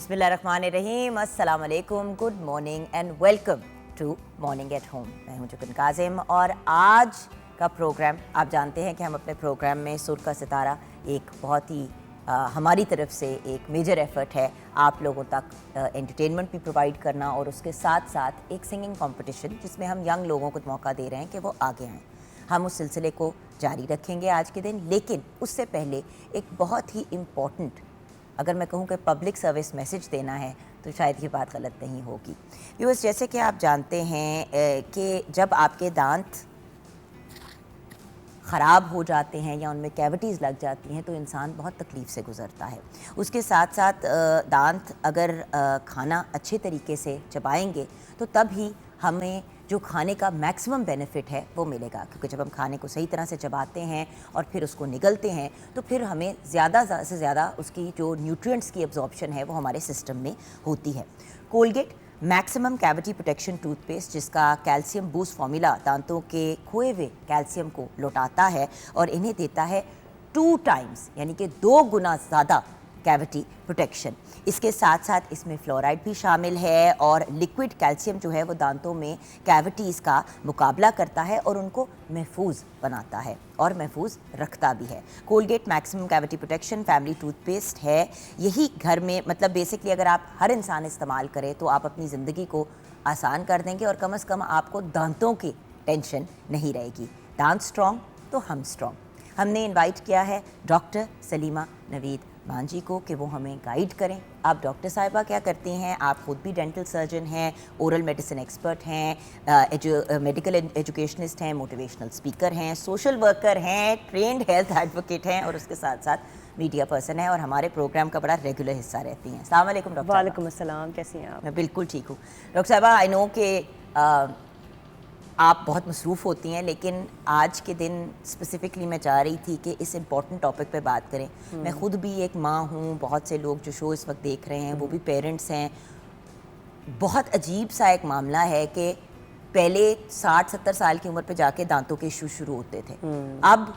बिस्मिल्लाहिर्रहमानिर्रहीम, अस्सलाम वालेकुम, good morning and welcome to morning at home. मैं हूं जुगन काजिम और आज का प्रोग्राम आप जानते हैं कि हम अपने प्रोग्राम में सुर का सितारा एक बहुत ही हमारी तरफ से एक मेजर एफर्ट है आप लोगों तक एंटरटेनमेंट भी प्रोवाइड करना और उसके साथ साथ एक सिंगिंग कंपटीशन जिसमें हम यंग लोगों को मौका दे रहे हैं कि वो आगे आएँ। हम उस सिलसिले को जारी रखेंगे आज के दिन, लेकिन उससे पहले एक बहुत ही इम्पॉर्टेंट, अगर मैं कहूँ कि पब्लिक सर्विस मैसेज देना है तो शायद ये बात गलत नहीं होगी। व्यूअर्स, जैसे कि आप जानते हैं कि जब आपके दांत ख़राब हो जाते हैं या उनमें कैविटीज़ लग जाती हैं तो इंसान बहुत तकलीफ़ से गुज़रता है। उसके साथ साथ दांत अगर खाना अच्छे तरीके से चबाएंगे तो तब ही हमें जो खाने का मैक्सिमम बेनिफिट है वो मिलेगा, क्योंकि जब हम खाने को सही तरह से चबाते हैं और फिर उसको निगलते हैं तो फिर हमें ज़्यादा से ज़्यादा उसकी जो न्यूट्रिएंट्स की एब्जॉर्प्शन है वो हमारे सिस्टम में होती है। Colgate maximum cavity protection toothpaste, जिसका कैल्शियम बूस्ट फार्मूला दांतों के खोए हुए कैल्शियम को लौटाता है और इन्हें देता है 2 टाइम्स यानी कि 2 गुना ज़्यादा कैविटी प्रोटेक्शन। इसके साथ साथ इसमें फ्लोराइड भी शामिल है और लिक्विड कैल्शियम जो है वो दांतों में कैविटीज़ का मुकाबला करता है और उनको महफूज बनाता है और महफूज रखता भी है। Colgate maximum cavity protection family toothpaste है। यही घर में, मतलब बेसिकली अगर आप हर इंसान इस्तेमाल करें तो आप अपनी ज़िंदगी को आसान कर देंगे और कम से कम आपको दांतों की टेंशन नहीं रहेगी। दांत स्ट्रॉन्ग तो हम स्ट्रॉन्ग। हमने इनवाइट किया है डॉक्टर सलीमा नवीद मांझी को कि वो हमें गाइड करें। आप डॉक्टर साहिबा क्या करती हैं? आप खुद भी डेंटल सर्जन हैं, ओरल मेडिसिन एक्सपर्ट हैं, मेडिकल एजुकेशनिस्ट हैं, मोटिवेशनल स्पीकर हैं, सोशल वर्कर हैं, ट्रेंड हेल्थ एडवोकेट हैं और उसके साथ साथ मीडिया पर्सन है और हमारे प्रोग्राम का बड़ा रेगुलर हिस्सा रहती हैं। अस्सलाम वालेकुम डॉक्टर। वालेकुम अस्सलाम, कैसी हैं आप? मैं बिल्कुल ठीक हूँ डॉक्टर साहिबा। आई नो कि आप बहुत मसरूफ़ होती हैं, लेकिन आज के दिन स्पेसिफ़िकली मैं चाह रही थी कि इस इम्पॉर्टेंट टॉपिक पे बात करें। मैं ख़ुद भी एक माँ हूँ, बहुत से लोग जो शो इस वक्त देख रहे हैं वो भी पेरेंट्स हैं। बहुत अजीब सा एक मामला है कि पहले 60-70 साल की उम्र पे जाके दांतों के इशू शुरू होते थे। अब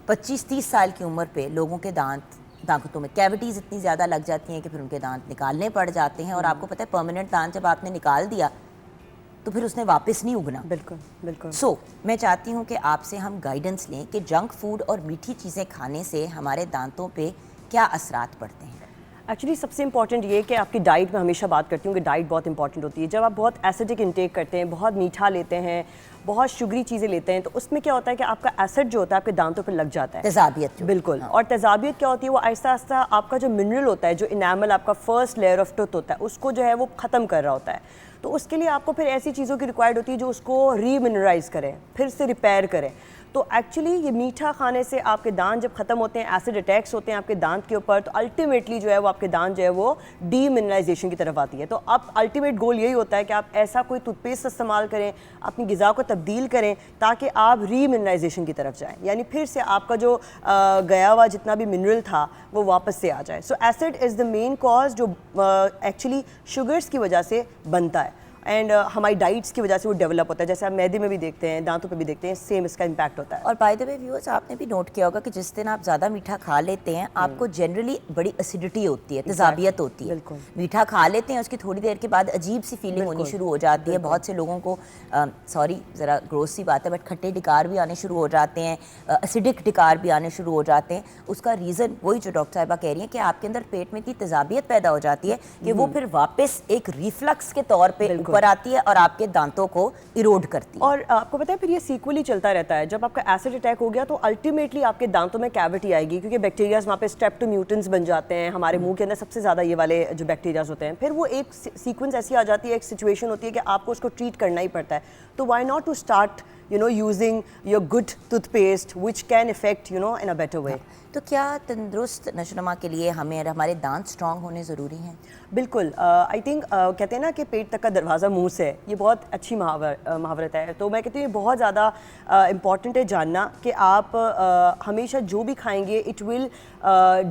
25-30 साल की उम्र पे लोगों के दांतों में कैविटीज़ इतनी ज़्यादा लग जाती हैं कि फिर उनके दांत निकालने पड़ जाते हैं और आपको पता है परमानेंट दांत जब आपने निकाल दिया तो फिर उसने वापस नहीं उगना। बिल्कुल बिल्कुल। मैं चाहती हूँ कि आपसे हम गाइडेंस लें कि जंक फूड और मीठी चीज़ें खाने से हमारे दांतों पे क्या असरात पड़ते हैं। एक्चुअली सबसे इंपॉर्टेंट ये कि आपकी डाइट में हमेशा बात करती हूँ कि डाइट बहुत इंपॉर्टेंट होती है। जब आप बहुत एसिडिक इंटेक करते हैं, बहुत मीठा लेते हैं, बहुत शुगरी चीज़ें लेते हैं, तो उसमें क्या होता है कि आपका एसिड जो होता है आपके दांतों पर लग जाता है। तेजाबियत। बिल्कुल। और तेजाबियत क्या होती है? वो आहिस्ता आहिस्ता आपका जो मिनरल होता है, जो इनामल आपका फर्स्ट लेयर ऑफ टूथ होता है, उसको जो है वो ख़त्म कर रहा होता है। तो उसके लिए आपको फिर ऐसी चीज़ों की रिक्वायर्ड होती है जो उसको रीमिनराइज करें, फिर से रिपेयर करें। तो एक्चुअली ये मीठा खाने से आपके दांत जब ख़त्म होते हैं, एसिड अटैक्स होते हैं आपके दांत के ऊपर, तो अल्टीमेटली जो है वो आपके दांत जो है वो डीमिनराइजेशन की तरफ आती है। तो अब अल्टीमेट गोल यही होता है कि आप ऐसा कोई टूथपेस्ट इस्तेमाल करें, अपनी ग़िज़ा को तब्दील करें ताकि आप रीमिनराइजेशन की तरफ जाएँ, यानी फिर से आपका जो गया हुआ जितना भी मिनरल था वो वापस से आ जाए। सो acid is the main cause जो एक्चुअली शुगर्स की वजह से बनता है एंड हमारी डाइट्स की वजह से वो डेवलप होता है। जैसे आप मैदे में भी देखते हैं, दांतों पे भी देखते हैं, सेम इसका इम्पैक्ट होता है। और बाय द वे व्यूअर्स, आपने भी नोट किया होगा कि जिस दिन आप ज़्यादा मीठा खा लेते हैं आपको जनरली बड़ी एसिडिटी होती है, तेजाबियत होती है। बिल्कुल। मीठा खा लेते हैं, उसकी थोड़ी देर के बाद अजीब सी फीलिंग होनी शुरू हो जाती है। बहुत से लोगों को सॉरी ज़रा ग्रोस सी बात है बट खट्टे डिकार भी आने शुरू हो जाते हैं, एसिडिक डिकार भी आने शुरू हो जाते हैं। उसका रीज़न वही जो डॉक्टर साहिबा कह रही हैं कि आपके अंदर पेट में इतनी तेजाबियत पैदा हो जाती है कि वो फिर वापस एक रिफ्लक्स के तौर पर ऊपर आती है और के दांतों को इरोड करती है। और आपको पता है फिर ये सीक्वली चलता रहता है। जब आपका एसिड अटैक हो गया तो अल्टीमेटली आपके दांतों में कैविटी आएगी, क्योंकि बैक्टीरियाज वहाँ पे स्ट्रेप्टोम्यूटेंट्स बन जाते हैं। हमारे मुंह के अंदर सबसे ज़्यादा ये वाले जो बैक्टीरियाज होते हैं, फिर वो एक सीक्वेंस ऐसी आ जाती है, एक सिचुएशन होती है कि आपको उसको ट्रीट करना ही पड़ता है। तो why not to start using your good toothpaste which can affect in a better way। तो क्या तंदुरुस्त नशोनुमा के लिए हमारे दांत स्ट्रॉन्ग होने ज़रूरी हैं? बिल्कुल। आई थिंक कहते हैं ना कि पेट तक का दरवाज़ा मुंह से, ये बहुत अच्छी महावरत है। तो मैं कहती हूँ बहुत ज़्यादा इम्पॉर्टेंट है जानना कि आप हमेशा जो भी खाएंगे इट विल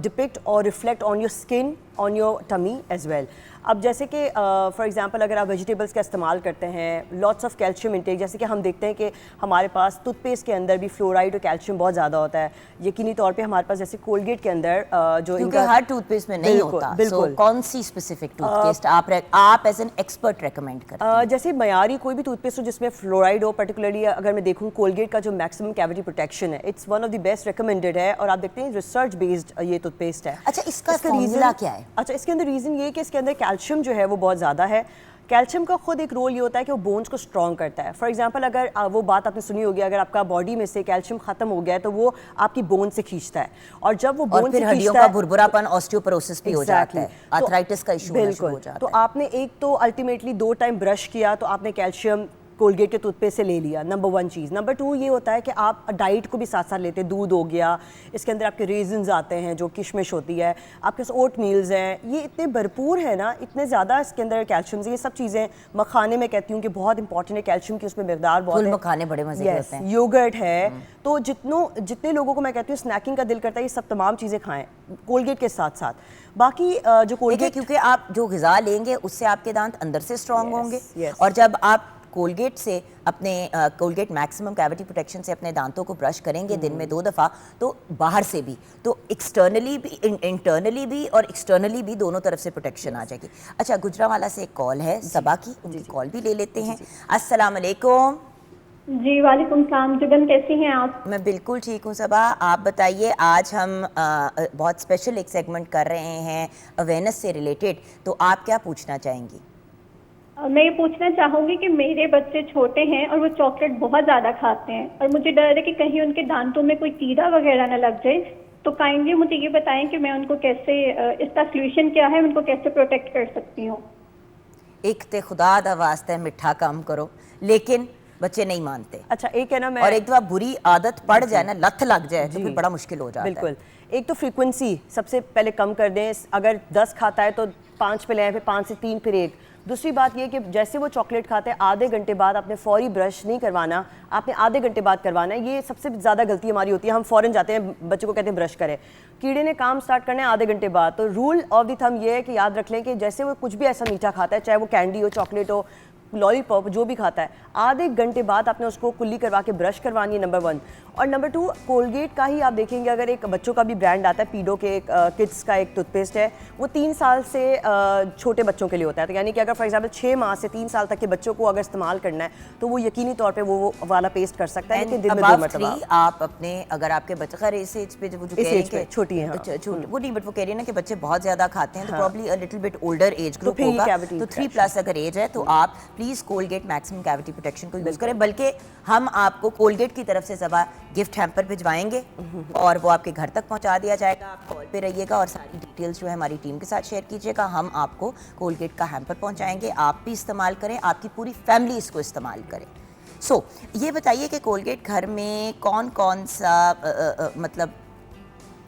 डिपिक्ट और reflect on your skin on your tummy as well. अब जैसे कि फॉर एग्जांपल अगर आप वेजिटेबल्स का इस्तेमाल करते हैं, लॉट्स ऑफ कैल्शियम इंटेक, जैसे कि हम देखते हैं कि हमारे पास टूथपेस्ट के अंदर भी फ्लोराइड और कैल्शियम बहुत ज़्यादा होता है। यकीनी तौर पे हमारे पास जैसे कोलगेट के अंदर जो क्योंकि हर टूथपेस्ट में नहीं होता, बिल्कुल। कौन सी स्पेसिफिक टूथपेस्ट आप एज एन एक्सपर्ट रेकमेंड करते हैं? जैसे मयारी कोई भी टूथपेस्ट हो जिसमें फ्लोराइड हो, पर्टिकुलरली अगर मैं देखूँ कोलगेट का जो मैक्सिमम कैविटी प्रोटेक्शन है, it's one of the best recommended है, और आप देखते हैं रिसर्च बेस्ड ये टूथपेस्ट है। अच्छा, इसका फॉर्मूला क्या है? अच्छा, इसके अंदर रीज़न ये है कि इसके अंदर कैल्शियम जो है वो बहुत ज़्यादा है। कैल्शियम का खुद एक रोल ये होता है कि वो बोन्स को स्ट्रॉन्ग करता है। फॉर एग्जांपल अगर वो बात आपने सुनी होगी, अगर आपका बॉडी में से कैल्शियम खत्म हो गया है तो वो आपकी बोन से खींचता है, और जब वो बोन से हड्डियों का भुरभुरापन, ऑस्टियोपोरोसिस भी हो जाता है, आर्थराइटिस का इशू हो जाता है। तो आपने एक तो अल्टीमेटली 2 टाइम ब्रश किया तो आपने कैल्शियम कोलगेट के टूथपेस्ट से ले लिया, नंबर 1 चीज़। नंबर 2 ये होता है कि आप डाइट को भी साथ साथ लेते हैं, दूध हो गया, इसके अंदर आपके रेजन्स आते हैं जो किशमिश होती है, आपके पास ओट मील्स हैं, ये इतने भरपूर है ना, इतने ज़्यादा इसके अंदर कैल्शियम से, ये सब चीज़ें। मखाने में कहती हूँ कि बहुत इंपॉर्टेंट है कैल्शियम की, उसमें मकदार बहुत है। मखाने बड़े मजे के होते हैं। योगर्ट है, तो जितने लोगों को मैं कहती हूँ स्नैकिंग का दिल करता है, ये सब तमाम चीज़ें खाएं कोलगेट के साथ साथ। बाकी जो कोलगेट, क्योंकि आप जो ग़िज़ा लेंगे उससे आपके दांत अंदर से स्ट्रॉन्ग होंगे, और जब आप कोलगेट से अपने कोलगेट मैक्सिमम कैविटी प्रोटेक्शन से अपने दांतों को ब्रश करेंगे दिन में 2 दफ़ा, तो बाहर से भी, तो एक्सटर्नली भी, इंटरनली भी और एक्सटर्नली भी, दोनों तरफ से प्रोटेक्शन आ जाएगी। अच्छा, गुजरांवाला से एक कॉल है सबा की, उनकी कॉल भी ले लेते हैं। अस्सलाम वालेकुम। जी वालेकुम सलाम। जुगन कैसी हैं आप? मैं बिल्कुल ठीक हूँ सबा, आप बताइए। आज हम बहुत स्पेशल एक सेगमेंट कर रहे हैं अवेयरनेस से रिलेटेड, तो आप क्या पूछना चाहेंगी? मैं ये पूछना चाहूँगी कि मेरे बच्चे छोटे हैं और वो चॉकलेट बहुत ज़्यादा खाते हैं, और मुझे डर है कि कहीं उनके दांतों में कोई कीड़ा वगैरह ना लग जाए, तो काइंडली मुझे ये बताएं कि मैं उनको कैसे, इसका सोल्यूशन क्या है, उनको कैसे प्रोटेक्ट कर सकती हूँ? एक ते खुदा दा वास्ते मिठा काम करो, लेकिन बच्चे नहीं मानते। अच्छा, एक है ना, मैं और एक दफा बुरी आदत पड़ जाए ना, लत लग जाए, तो फिर बड़ा मुश्किल हो जाता है। बिल्कुल। एक तो फ्रीक्वेंसी सबसे पहले कम कर दें, अगर 10 खाता है तो 5 पे लें, फिर 5 से 3, फिर 1। दूसरी बात ये कि जैसे वो चॉकलेट खाते हैं, आधे घंटे बाद आपने फौरी ब्रश नहीं करवाना, आपने आधे घंटे बाद करवाना है। ये सबसे ज़्यादा गलती हमारी होती है, हम फ़ौरन जाते हैं बच्चे को कहते हैं ब्रश करें, कीड़े ने काम स्टार्ट करना है आधे घंटे बाद। तो रूल ऑफ द थंब ये है कि याद रख लें कि जैसे वो कुछ भी ऐसा मीठा खाता है, चाहे वो कैंडी हो, चॉकलेट हो, लॉलीपॉप, जो भी खाता है, आधे घंटे बाद आपने उसको कुल्ली करवा के ब्रश करवानी है, नंबर 1। और नंबर 2, कोलगेट का ही आप देखेंगे, अगर एक बच्चों का भी ब्रांड आता है, पीडो के एक किड्स का एक टूथपेस्ट है, वो 3 साल से छोटे बच्चों के लिए होता है। तो यानी कि अगर फॉर एग्जांपल 6 माह से 3 साल तक के बच्चों को अगर इस्तेमाल करना है, तो वो यकीनी तौर पे वो वाला पेस्ट कर सकता है, लेकिन दिन में 2 मरतबा। आप अपने, अगर आपके बच्चे खैर इस एज पे, जो कह रहे हैं कि छोटी है, वो नहीं, बट वो कह रही है ना कि बच्चे बहुत ज़्यादा खाते हैं, तो probably a little bit older age group होगा, तो 3+ अगर एज है, तो आप please Colgate maximum cavity protection को यूज़ करें। बल्कि हम आपको कोलगेट की तरफ से सबा गिफ्ट हैम्पर भिजवाएंगे, और वो आपके घर तक पहुंचा दिया जाएगा। आप कॉल पे रहिएगा और सारी डिटेल्स जो है हमारी टीम के साथ शेयर कीजिएगा, हम आपको कोलगेट का हैम्पर पहुंचाएंगे। आप भी इस्तेमाल करें, आपकी पूरी फैमिली इसको इस्तेमाल करे। ये बताइए कि कोलगेट घर में कौन कौन सा मतलब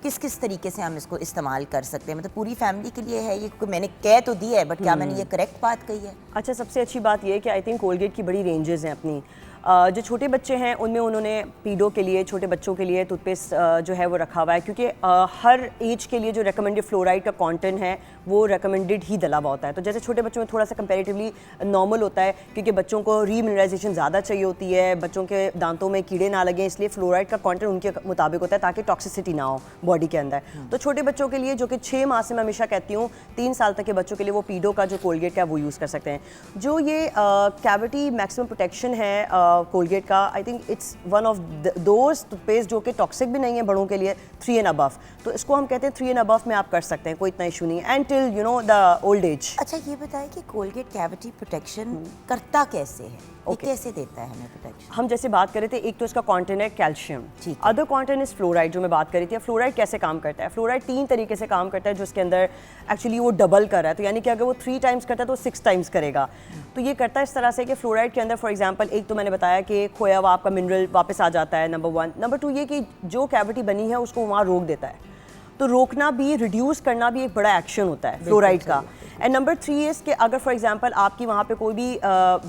किस किस तरीके से हम इसको इस्तेमाल कर सकते हैं, मतलब पूरी फैमिली के लिए है ये? मैंने कह तो दी है, बट क्या मैंने ये करेक्ट बात कही है? अच्छा, सबसे अच्छी बात ये है कि आई थिंक कोलगेट की बड़ी रेंजेस हैं अपनी। जो छोटे बच्चे हैं उनमें उन्होंने पीडो के लिए, छोटे बच्चों के लिए टूथपेस्ट जो है वो रखा हुआ है, क्योंकि हर एज के लिए जो रिकमेंडेड फ्लोराइड का कंटेंट है वो रिकमेंडेड ही डला हुआ होता है। तो जैसे छोटे बच्चों में थोड़ा सा कंपैरेटिवली नॉर्मल होता है, क्योंकि बच्चों को रीमिनराइजेशन ज़्यादा चाहिए होती है, बच्चों के दांतों में कीड़े ना लगें, इसलिए फ्लोराइड का कंटेंट उनके मुताबिक होता है ताकि टॉक्सिसिटी ना हो बॉडी के अंदर। तो छोटे बच्चों के लिए, जो कि 6 माह से, मैं हमेशा कहती हूँ 3 साल तक के बच्चों के लिए, वो पीडो का जो कोलगेट का वो यूज़ कर सकते हैं। जो ये कैविटी मैक्सिमम प्रोटेक्शन है कोलगेट का, I think it's one of those toothpaste जो कि टॉक्सिक भी नहीं है बड़ों के लिए, 3 एंड अबव। तो इसको हम कहते हैं 3 एंड अबव में आप कर सकते हैं, कोई इतना इशू नहीं है, and till the old age. अच्छा, ये बताएं कि कोलगेट कैविटी प्रोटेक्शन करता कैसे है? ये कैसे देता है हमें प्रोटेक्शन? हम जैसे बात कर रहे थे, एक तो इसका कंटेंट है calcium, other content is fluoride, जो मैं बात कर रही थी। फ्लोराइड कैसे काम करता है? फ्लोराइड 3 तरीके से काम करता है, जो इसके अंदर एक्चुअली वो डबल कर रहा है। तो यानी कि अगर वो 3 टाइम्स करता है तो 6 टाइम्स करेगा। तो ये करता है इस तरह से कि फ्लोराइड के अंदर, फॉर एग्जांपल, एक तो मैंने बताया कि खोया हुआ आपका मिनरल वापस आ जाता है, नंबर 1। नंबर 2 ये कि जो कैविटी बनी है उसको वहाँ रोक देता है। तो रोकना भी, रिड्यूस करना भी एक बड़ा एक्शन होता है फ्लोराइड का। एंड नंबर 3 इज़ कि अगर फॉर एग्जांपल आपकी वहाँ पे कोई भी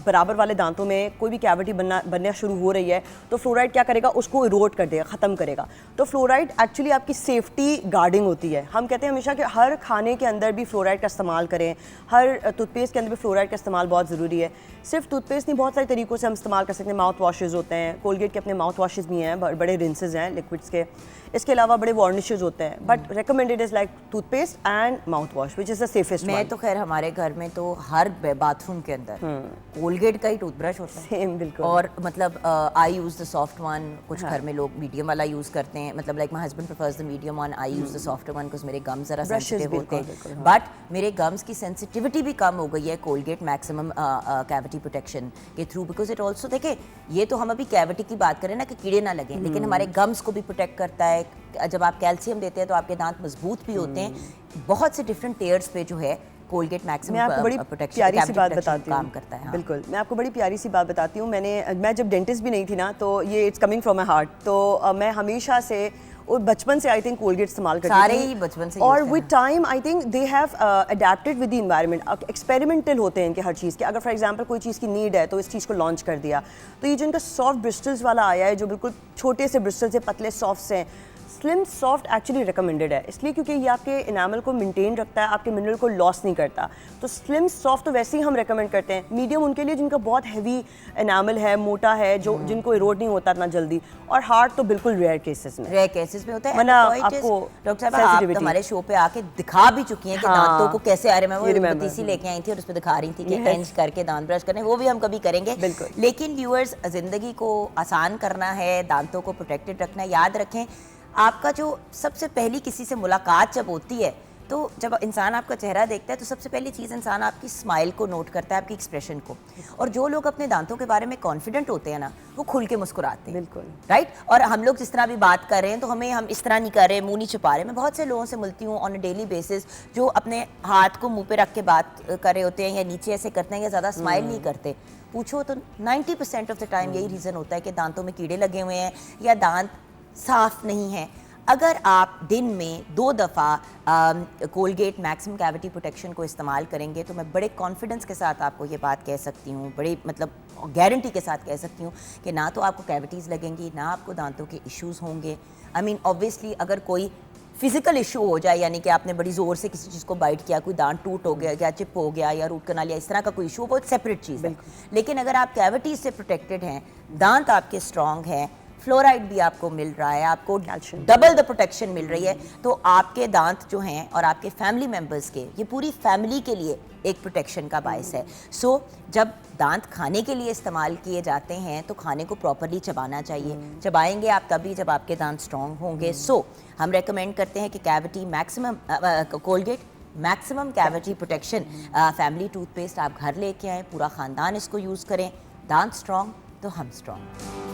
बराबर वाले दांतों में कोई भी कैविटी बनना शुरू हो रही है, तो फ्लोराइड क्या करेगा, उसको इरोड कर देगा, ख़त्म करेगा। तो फ्लोराइड एक्चुअली आपकी सेफ्टी गार्डिंग होती है। हम कहते हैं हमेशा कि हर खाने के अंदर भी फ्लोराइड का इस्तेमाल करें, हर टूथपेस्ट के अंदर भी फ्लोराइड का इस्तेमाल बहुत ज़रूरी है। सिर्फ टूथपेस्ट नहीं, बहुत सारे तरीक़ों से हम इस्तेमाल कर सकते हैं। माउथ वॉशेज़ होते हैं, कोलगेट के अपने माउथ वॉशेज़ भी हैं, बड़े रिंसेज हैं लिक्विड्स के। इसके अलावा बड़े वार्निशेज होते हैं, but recommended is like toothpaste and mouth wash which is the safest. मैं तो खैर हमारे घर में तो हर बाथरूम के अंदर कोलगेट का ही टूथब्रश होता है। सेम, बिल्कुल। और मतलब आई यूज़ द सॉफ्ट वन, कुछ घर में लोग मीडियम वाला यूज़ करते हैं, मतलब like my husband prefers the medium one, I use the soft one because मेरे गम्स ज़रा सेंसिटिव होते हैं। बट मेरे गम्स की सेंसिटिविटी भी कम हो गई है कोलगेट मैक्सिमम कैविटी प्रोटेक्शन के थ्रू, बिकॉज इट ऑल्सो, देखे ये तो हम अभी कैविटी की बात करें ना कि कीड़े ना लगें, लेकिन हमारे गम्स को भी प्रोटेक्ट करता है। जब आप कैल्शियम देते हैं तो आपके दांत मजबूत भी होते हैं। बहुत से डिफरेंट टेयर्स पे जो है कोलगेट मैक्सिमम मैं आपको बड़ी प्यारी सी बात बताती हूँ, काम करता है। हाँ। बिल्कुल, मैं आपको बड़ी प्यारी सी बात बताती हूँ। मैं जब डेंटिस्ट भी नहीं थी ना, तो ये it's coming from my heart, तो मैं हमेशा से और बचपन से आई थिंक कोलगेट इस्तेमाल करती थी। सारे ही बचपन से। और with time I think they have adapted with the environment. Experimental होते हैं इनके हर चीज़ के। अगर फॉर एग्जांपल कोई चीज़ की नीड है तो इस चीज़ को लॉन्च कर दिया। तो ये जो इनका सॉफ्ट ब्रिस्टल्स वाला आया है, जो बिल्कुल छोटे से ब्रिस्टल से पतले सॉफ्ट हैं, स्लिम सॉफ्ट एक्चुअली रिकमेंडेड है, इसलिए क्योंकि ये आपके इनामल को मेंटेन रखता है, आपके मिनरल को लॉस नहीं करता। तो स्लिम सॉफ्ट तो वैसे ही हम रेकमेंड करते हैं। मीडियम उनके लिए जिनका बहुत हैवी इनामल है, मोटा है, जो जिनको इरोड नहीं होता इतना जल्दी। और हार्ड तो बिल्कुल रेयर केसेस में, रेयर केसेस में होता है। वरना आपको डॉक्टर साहब आप हमारे शो पे आके दिखा भी चुकी हैं कि दांतों को कैसे, अरे मैं वो पतीसी लेके आई थी और उस पर दिखा रही थी कि इंच करके दांत ब्रश करने, वो भी हम कभी करेंगे। लेकिन व्यूअर्स, जिंदगी को आसान करना है, दांतों को प्रोटेक्टेड रखना है। याद रखें, आपका जो सबसे पहली किसी से मुलाकात जब होती है, तो जब इंसान आपका चेहरा देखता है तो सबसे पहली चीज़ इंसान आपकी स्माइल को नोट करता है, आपकी एक्सप्रेशन को। और जो लोग अपने दांतों के बारे में कॉन्फिडेंट होते हैं ना, वो खुल के मुस्कुराते हैं। बिल्कुल, राइट। और हम लोग जिस तरह भी बात कर रहे हैं, तो हम इस तरह नहीं कर रहे, मुंह नहीं छुपा रहे। मैं बहुत से लोगों से मिलती हूँ ऑन अ डेली बेसिस, जो अपने हाथ को मुंह पे रख के बात कर रहे होते हैं, या नीचे ऐसे करते हैं, या ज़्यादा स्माइल नहीं करते। पूछो तो 90% ऑफ द टाइम यही रीज़न होता है कि दांतों में कीड़े लगे हुए हैं या दांत साफ नहीं है। अगर आप दिन में 2 दफ़ा कोलगेट मैक्सिमम कैविटी प्रोटेक्शन को इस्तेमाल करेंगे, तो मैं बड़े कॉन्फिडेंस के साथ आपको ये बात कह सकती हूँ, बड़े मतलब गारंटी के साथ कह सकती हूँ कि ना तो आपको कैविटीज़ लगेंगी, ना आपको दांतों के इश्यूज़ होंगे। आई मीन ऑब्वियसली अगर कोई फिजिकल इशू हो जाए, यानी कि आपने बड़ी ज़ोर से किसी चीज़ को बाइट किया, कोई दांत टूट हो गया या चिप हो गया या रूट कनाल या इस तरह का कोई इशू, वो सेपरेट चीज़ है। लेकिन अगर आप कैविटीज़ से प्रोटेक्टेड हैं, दांत आपके स्ट्रॉन्ग हैं, फ्लोराइड भी आपको मिल रहा है, आपको डबल द प्रोटेक्शन मिल रही है, तो आपके दांत जो हैं और आपके फैमिली मेम्बर्स के, ये पूरी फैमिली के लिए एक प्रोटेक्शन का बायस है। सो जब दांत खाने के लिए इस्तेमाल किए जाते हैं तो खाने को प्रॉपरली चबाना चाहिए। चबाएंगे आप तभी जब आपके दांत स्ट्रॉन्ग होंगे। सो हम रेकमेंड करते हैं कि cavity maximum Colgate maximum cavity protection family toothpaste आप घर लेके आएँ, पूरा ख़ानदान इसको यूज़ करें। दांत स्ट्रॉन्ग तो हम स्ट्रॉन्ग।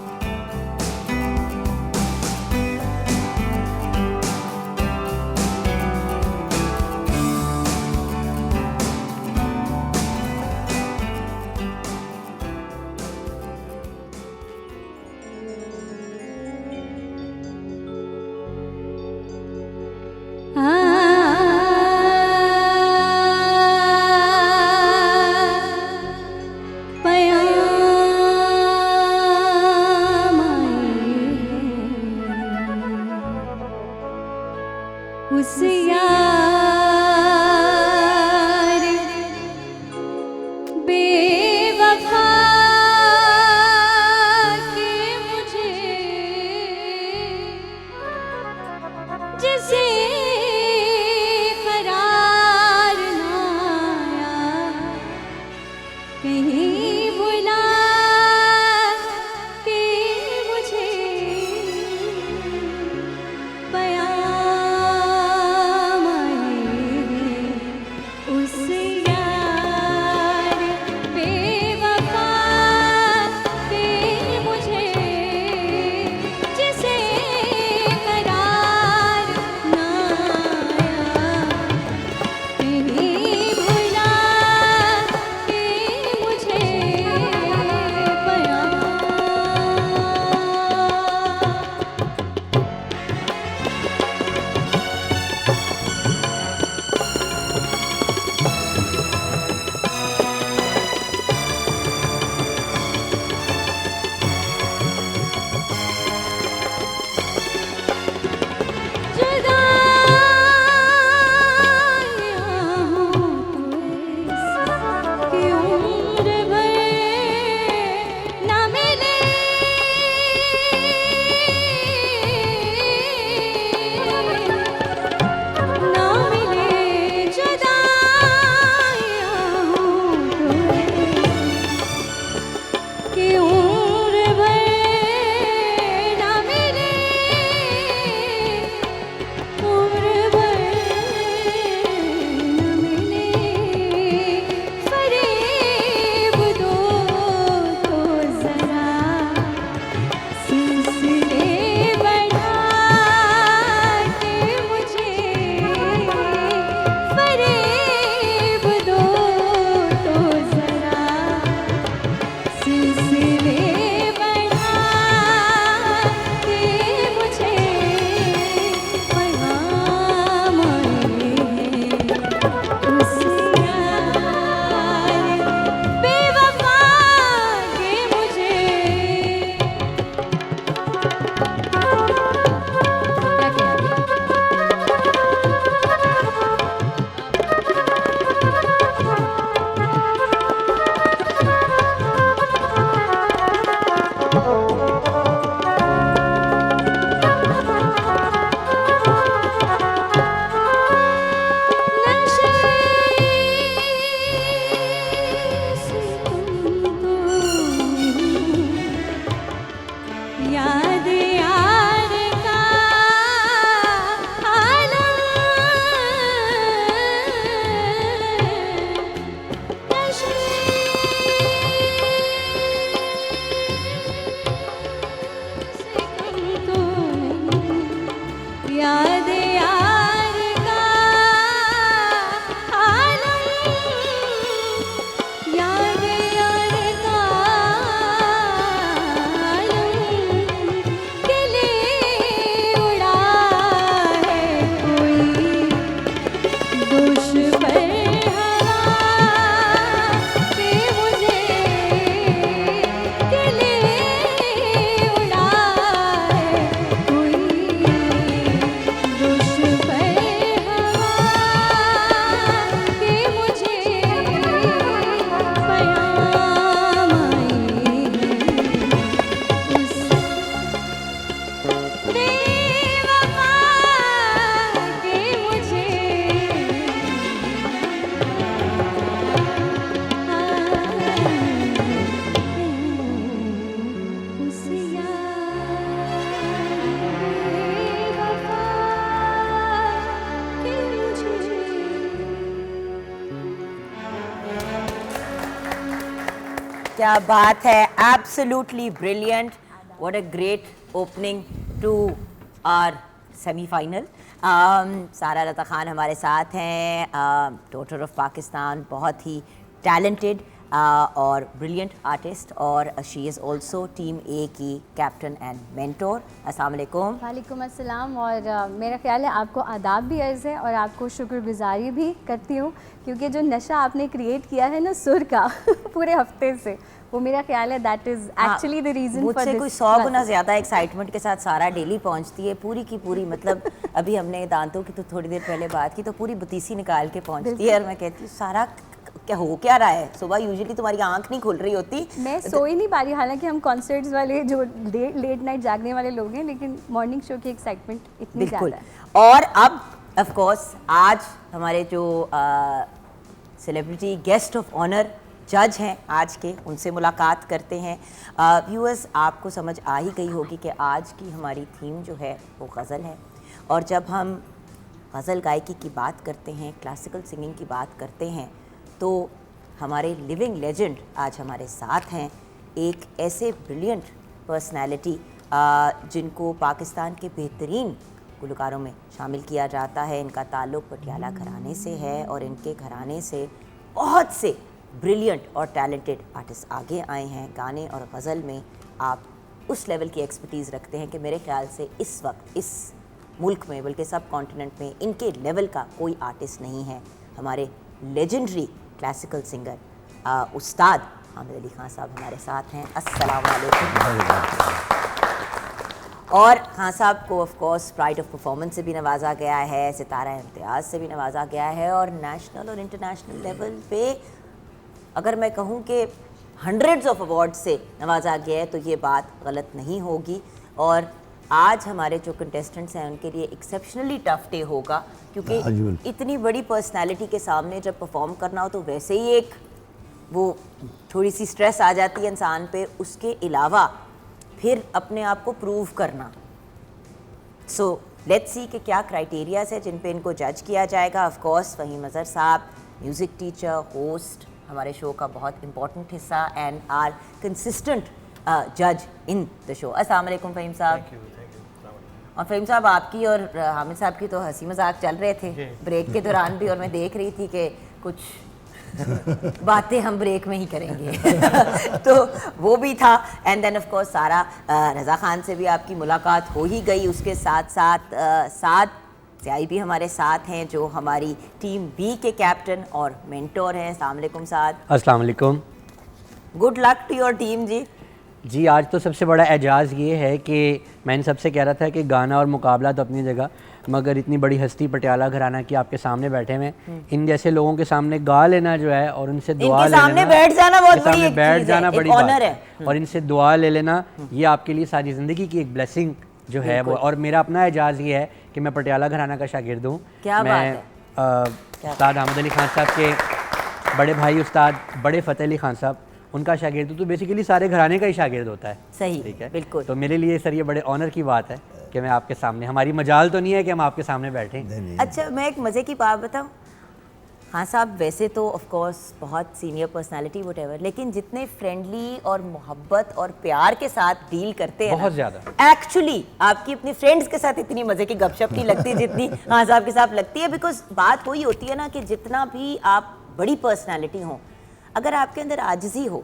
याद यार का आलम, याद यार का आलम के लिए उड़ा है कोई दोष पर हवा के मुझे के लिए उड़ा है कोई दोष पर हवा के मुझे पयाम आए उस बेवफा के मुझे उस यार बेवफा के मुझे। क्या बात है, absolutely brilliant, what a great opening to our semifinal. Sara Raza Khan हमारे साथ हैं, डॉटर ऑफ पाकिस्तान, बहुत ही टैलेंटेड और ब्रिलियंट आर्टिस्ट, और शी इज़ ऑल्सो टीम ए की कैप्टन एंड मेंटोर। अस्सलाम वालेकुम। वालेकुम अस्सलाम। और मेरा ख्याल है आपको आदाब भी अर्ज़ है और आपको शुक्रगुजारी भी करती हूँ, क्योंकि जो नशा आपने क्रिएट किया है ना सुर का पूरे हफ्ते से, वो मेरा ख्याल है that is actually the reason for मुझसे दिस। कोई 100 गुना ज़्यादा एक्साइटमेंट के साथ सारा डेली पहुंचती है, पूरी की पूरी। मतलब अभी हमने दांतों की तो थोड़ी देर पहले बात की, तो पूरी बतीसी निकाल के पहुंचती है, और मैं कहती हूँ सारा क्या हो क्या रहा है। सुबह यूजुअली तुम्हारी आंख नहीं खुल रही होती। मैं सो ही नहीं पा रही, हालांकि हम कॉन्सर्ट्स वाले जो लेट नाइट जागने वाले लोग हैं, लेकिन मॉर्निंग शो की एक्साइटमेंट इतनी बिल्कुल। ज़्यादा है। और अब ऑफ कोर्स आज हमारे जो सेलिब्रिटी गेस्ट ऑफ ऑनर जज हैं आज के, उनसे मुलाकात करते हैं। व्यूअर्स, आपको समझ आ ही गई होगी कि आज की हमारी थीम जो है वो गज़ल है, और जब हम गज़ल गायकी की बात करते हैं, क्लासिकल सिंगिंग की बात करते हैं, तो हमारे लिविंग लेजेंड आज हमारे साथ हैं, एक ऐसे ब्रिलियंट पर्सनैलिटी जिनको पाकिस्तान के बेहतरीन गुलकारों में शामिल किया जाता है। इनका ताल्लुक़ पटियाला घराने से है, और इनके घराने से बहुत से ब्रिलियंट और टैलेंटेड आर्टिस्ट आगे आए हैं। गाने और गज़ल में आप उस लेवल की एक्सपर्टीज़ रखते हैं कि मेरे ख्याल से इस वक्त इस मुल्क में, बल्कि सब कॉन्टिनेंट में, इनके लेवल का कोई आर्टिस्ट नहीं है। हमारे लेजेंडरी क्लासिकल सिंगर उस्ताद हामिद अली खान साहब हमारे साथ हैं। अस्सलाम वालेकुम। और खान साहब को of course pride of performance से भी नवाजा गया है, सितारा इम्तियाज़ से भी नवाजा गया है, और नेशनल और इंटरनेशनल लेवल पे अगर मैं कहूँ कि हंड्रेड्स ऑफ अवार्ड से नवाजा गया है तो ये बात गलत नहीं होगी। और आज हमारे जो कंटेस्टेंट्स हैं उनके लिए एक्सेप्शनली टफ डे होगा, क्योंकि इतनी बड़ी पर्सनालिटी के सामने जब परफॉर्म करना हो तो वैसे ही एक वो थोड़ी सी स्ट्रेस आ जाती है इंसान पे, उसके अलावा फिर अपने आप को प्रूव करना। सो लेट्स सी कि क्या क्राइटेरियाज है जिन पे इनको जज किया जाएगा। ऑफ कोर्स फ़हीम अज़हर साहब, म्यूज़िक टीचर, होस्ट, हमारे शो का बहुत इंपॉर्टेंट हिस्सा, एंड आर कंसिस्टेंट जज इन द शो। अस्सलाम वालेकुम फ़हीम साहब। और फ़हीम साहब, आपकी और हामिद साहब की तो हंसी मजाक चल रहे थे ब्रेक के दौरान भी, और मैं देख रही थी कि कुछ बातें हम ब्रेक में ही करेंगे तो वो भी था। एंड देन ऑफ कोर्स सारा रज़ा ख़ान से भी आपकी मुलाकात हो ही गई। उसके साथ साथ साथ ज़ियाई भी हमारे साथ हैं, जो हमारी टीम बी के कैप्टन और मेंटोर हैं। अस्सलाम वालेकुम साद। अस्सलाम वालेकुम। Good luck to your team जी। आज तो सबसे बड़ा एजाज़ ये है कि मैंने सबसे कह रहा था कि गाना और मुकाबला तो अपनी जगह, मगर इतनी बड़ी हस्ती पटियाला घराना की आपके सामने बैठे हुए, इन जैसे लोगों के सामने गा लेना जो है और उनसे दुआ ले लेना, बैठ जाना बहुत बड़ी एक बैठ चीज़ जाना है, बड़ी एक बात ऑनर है। और इनसे दुआ ले लेना, ये आपके लिए सारी ज़िंदगी की एक ब्लेसिंग जो है वो। और मेरा अपना एजाज़ ये है कि मैं पटियाला घराना का शागिर्द हूँ। मैं उस्ताद हामिद अली खान साहब के बड़े भाई उस्ताद बड़े फ़तेह अली खान साहब, उनका शागिर्द हूँ। तो बेसिकली सारे घराने का ही शागिर्द होता है। सही, ठीक है, बिल्कुल। तो मेरे लिए सर ये बड़े ऑनर की बात है कि मैं आपके सामने, हमारी मजाल तो नहीं है कि हम आपके सामने बैठें। अच्छा, मैं एक मज़े की बात बताऊँ, हाँ साहब, वैसे तो ऑफ कोर्स बहुत सीनियर पर्सनालिटी वटेवर, लेकिन जितने फ्रेंडली और मोहब्बत और प्यार के साथ डील करते हैं बहुत ज़्यादा एक्चुअली आपकी अपने फ्रेंड्स के साथ इतनी मज़े की गपशप नहीं लगती जितनी हाँ साहब के साथ लगती है। बिकॉज बात वही होती है ना कि जितना भी आप बड़ी पर्सनालिटी हो, अगर आपके अंदर आजिज़ी हो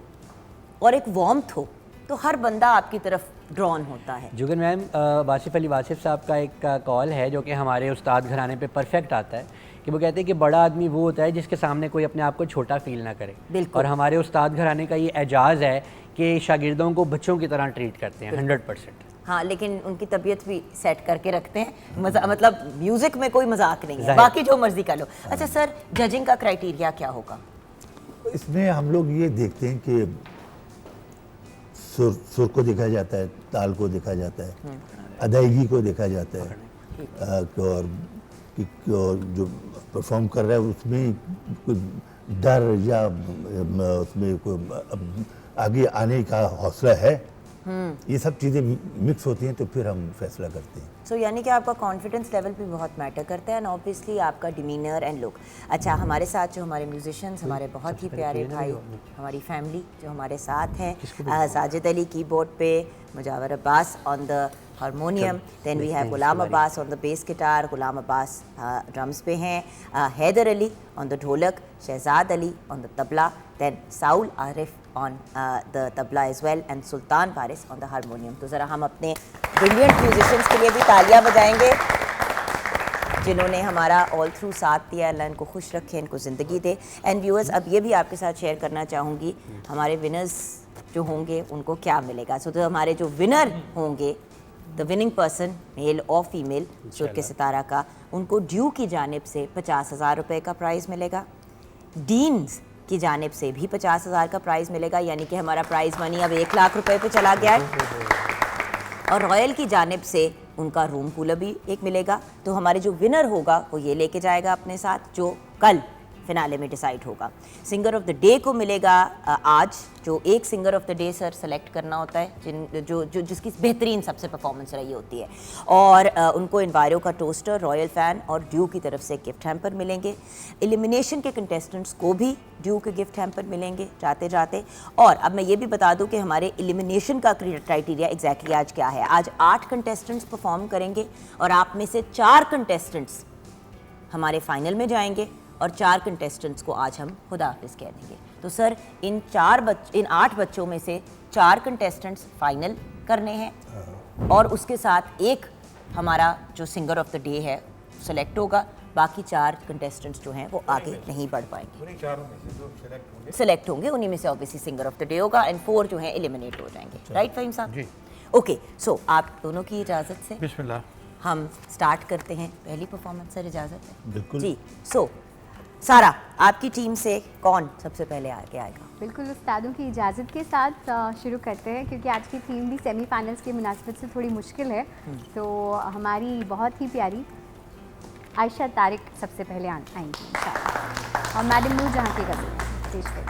और एक वार्मथ हो तो हर बंदा आपकी तरफ ड्रॉन होता है। जुगन मैम, वासिफ अली वासिफ साहब का एक कॉल है जो कि हमारे उस्ताद घराने पे परफेक्ट आता है कि वो कहते हैं कि बड़ा आदमी वो होता है जिसके सामने कोई अपने आप को छोटा फील ना करे। बिल्कुल। और हमारे उस्ताद घराने का ये एजाज़ है कि शागिर्दों को बच्चों की तरह ट्रीट करते हैं 100%। हाँ, लेकिन उनकी तबीयत भी सेट करके रखते हैं। मतलब म्यूजिक में कोई मजाक नहीं है, बाकी जो मर्जी कर लो। अच्छा सर, जजिंग का क्राइटेरिया क्या होगा? इसमें हम लोग ये देखते हैं कि सुर को देखा जाता है, ताल को देखा जाता है, अदायगी को देखा जाता है, और जो परफॉर्म कर रहा है उसमें कोई डर या उसमें कोई आगे आने का हौसला है, ये सब चीज़ें मिक्स होती हैं तो फिर हम फैसला करते हैं। सो यानी कि आपका कॉन्फिडेंस लेवल भी बहुत मैटर करता है एंड ऑब्वियसली आपका डिमीनर एंड लुक। अच्छा, हमारे साथ जो हमारे म्यूजिशियंस, हमारे बहुत ही प्यारे भाई, हमारी फैमिली जो हमारे साथ हैं, साजिद अली कीबोर्ड पे, Mujawar Abbas on the harmonium, then we have Ghulam Abbas on the bass guitar, Ghulam Abbas drums पे हैं, Haider Ali on the dholak, Shahzad Ali on the tabla, then Saul Arif on the tabla as well and Sultan Faris on the harmonium। तो ज़रा हम अपने brilliant musicians के लिए भी तालियां बजाएंगे जिन्होंने हमारा ऑल थ्रू साथ दिया। अल्लाह इनको खुश रखे, इनको ज़िंदगी दे। एंड व्यूअर्स, अब ये भी आपके साथ शेयर करना चाहूँगी हमारे विनर्स जो होंगे उनको क्या मिलेगा। सो तो हमारे जो विनर होंगे, द विनिंग पर्सन मेल और फीमेल सुर के सितारा का, उनको ड्यू की जानिब से 50,000 रुपये का प्राइज़ मिलेगा। डीन्स की जानिब से भी 50,000 का प्राइज़ मिलेगा, यानी कि हमारा प्राइज़ मनी अब 1 लाख रुपए पे चला गया है। और रॉयल की जानिब से उनका रूम कूलर भी एक मिलेगा। तो हमारे जो विनर होगा वो ये लेके जाएगा अपने साथ, जो कल फिनाले में डिसाइड होगा। सिंगर ऑफ द डे को मिलेगा आज, जो एक singer of the day sir select करना होता है जिसकी बेहतरीन सबसे परफॉर्मेंस रही होती है, और उनको इन्वायरो का टोस्टर, रॉयल फ़ैन और ड्यू की तरफ से गिफ्ट हैम्पर मिलेंगे। एलिमिनेशन के कंटेस्टेंट्स को भी ड्यू के गिफ्ट हैम्पर मिलेंगे जाते जाते। और अब मैं ये भी बता दूं कि हमारे एलिमिनेशन का क्राइटेरिया एग्जैक्टली आज क्या है। आज 8 कंटेस्टेंट्स परफॉर्म करेंगे और आप में से 4 कंटेस्टेंट्स हमारे फाइनल में जाएंगे और 4 कंटेस्टेंट्स को आज हम खुदा हाफिज़ कह देंगे। तो सर, इन 8 बच्चों में से 4 कंटेस्टेंट्स फाइनल करने हैं और उसके साथ एक हमारा जो सिंगर ऑफ द डे है सेलेक्ट होगा। बाकी 4 कंटेस्टेंट्स जो हैं वो आगे नहीं बढ़ पाएंगे। उन्हीं चारों में से जो सेलेक्ट होंगे उन्हीं में से obviously singer of the day होगा एंड 4 जो हैं एलिमिनेट हो जाएंगे। राइट फ़हीम साहब? जी। ओके, सो आप दोनों की इजाज़त से बिस्मिल्लाह हम स्टार्ट करते हैं पहली परफॉर्मेंस। सर इजाज़त है? बिल्कुल जी। सो सारा, आपकी टीम से कौन सबसे पहले आगे आएगा? बिल्कुल, उस्तादों की इजाज़त के साथ शुरू करते हैं, क्योंकि आज की थीम भी सेमीफाइनल्स की मुनासिबत से थोड़ी मुश्किल है। तो हमारी बहुत ही प्यारी आयशा तारिक सबसे पहले आएंगी इंशाल्लाह, और मैडम नूरजहां की गज़ल पेश करें।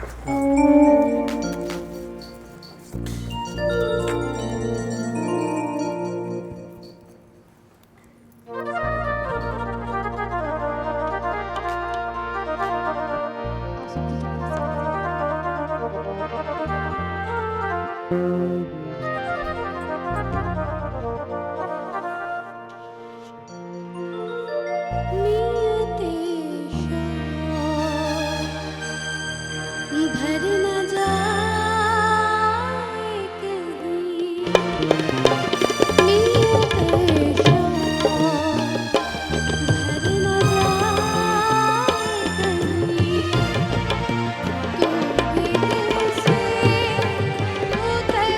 भर न जाए कहीं नीयत भर न जाए कहीं, तू भी दिल से उतर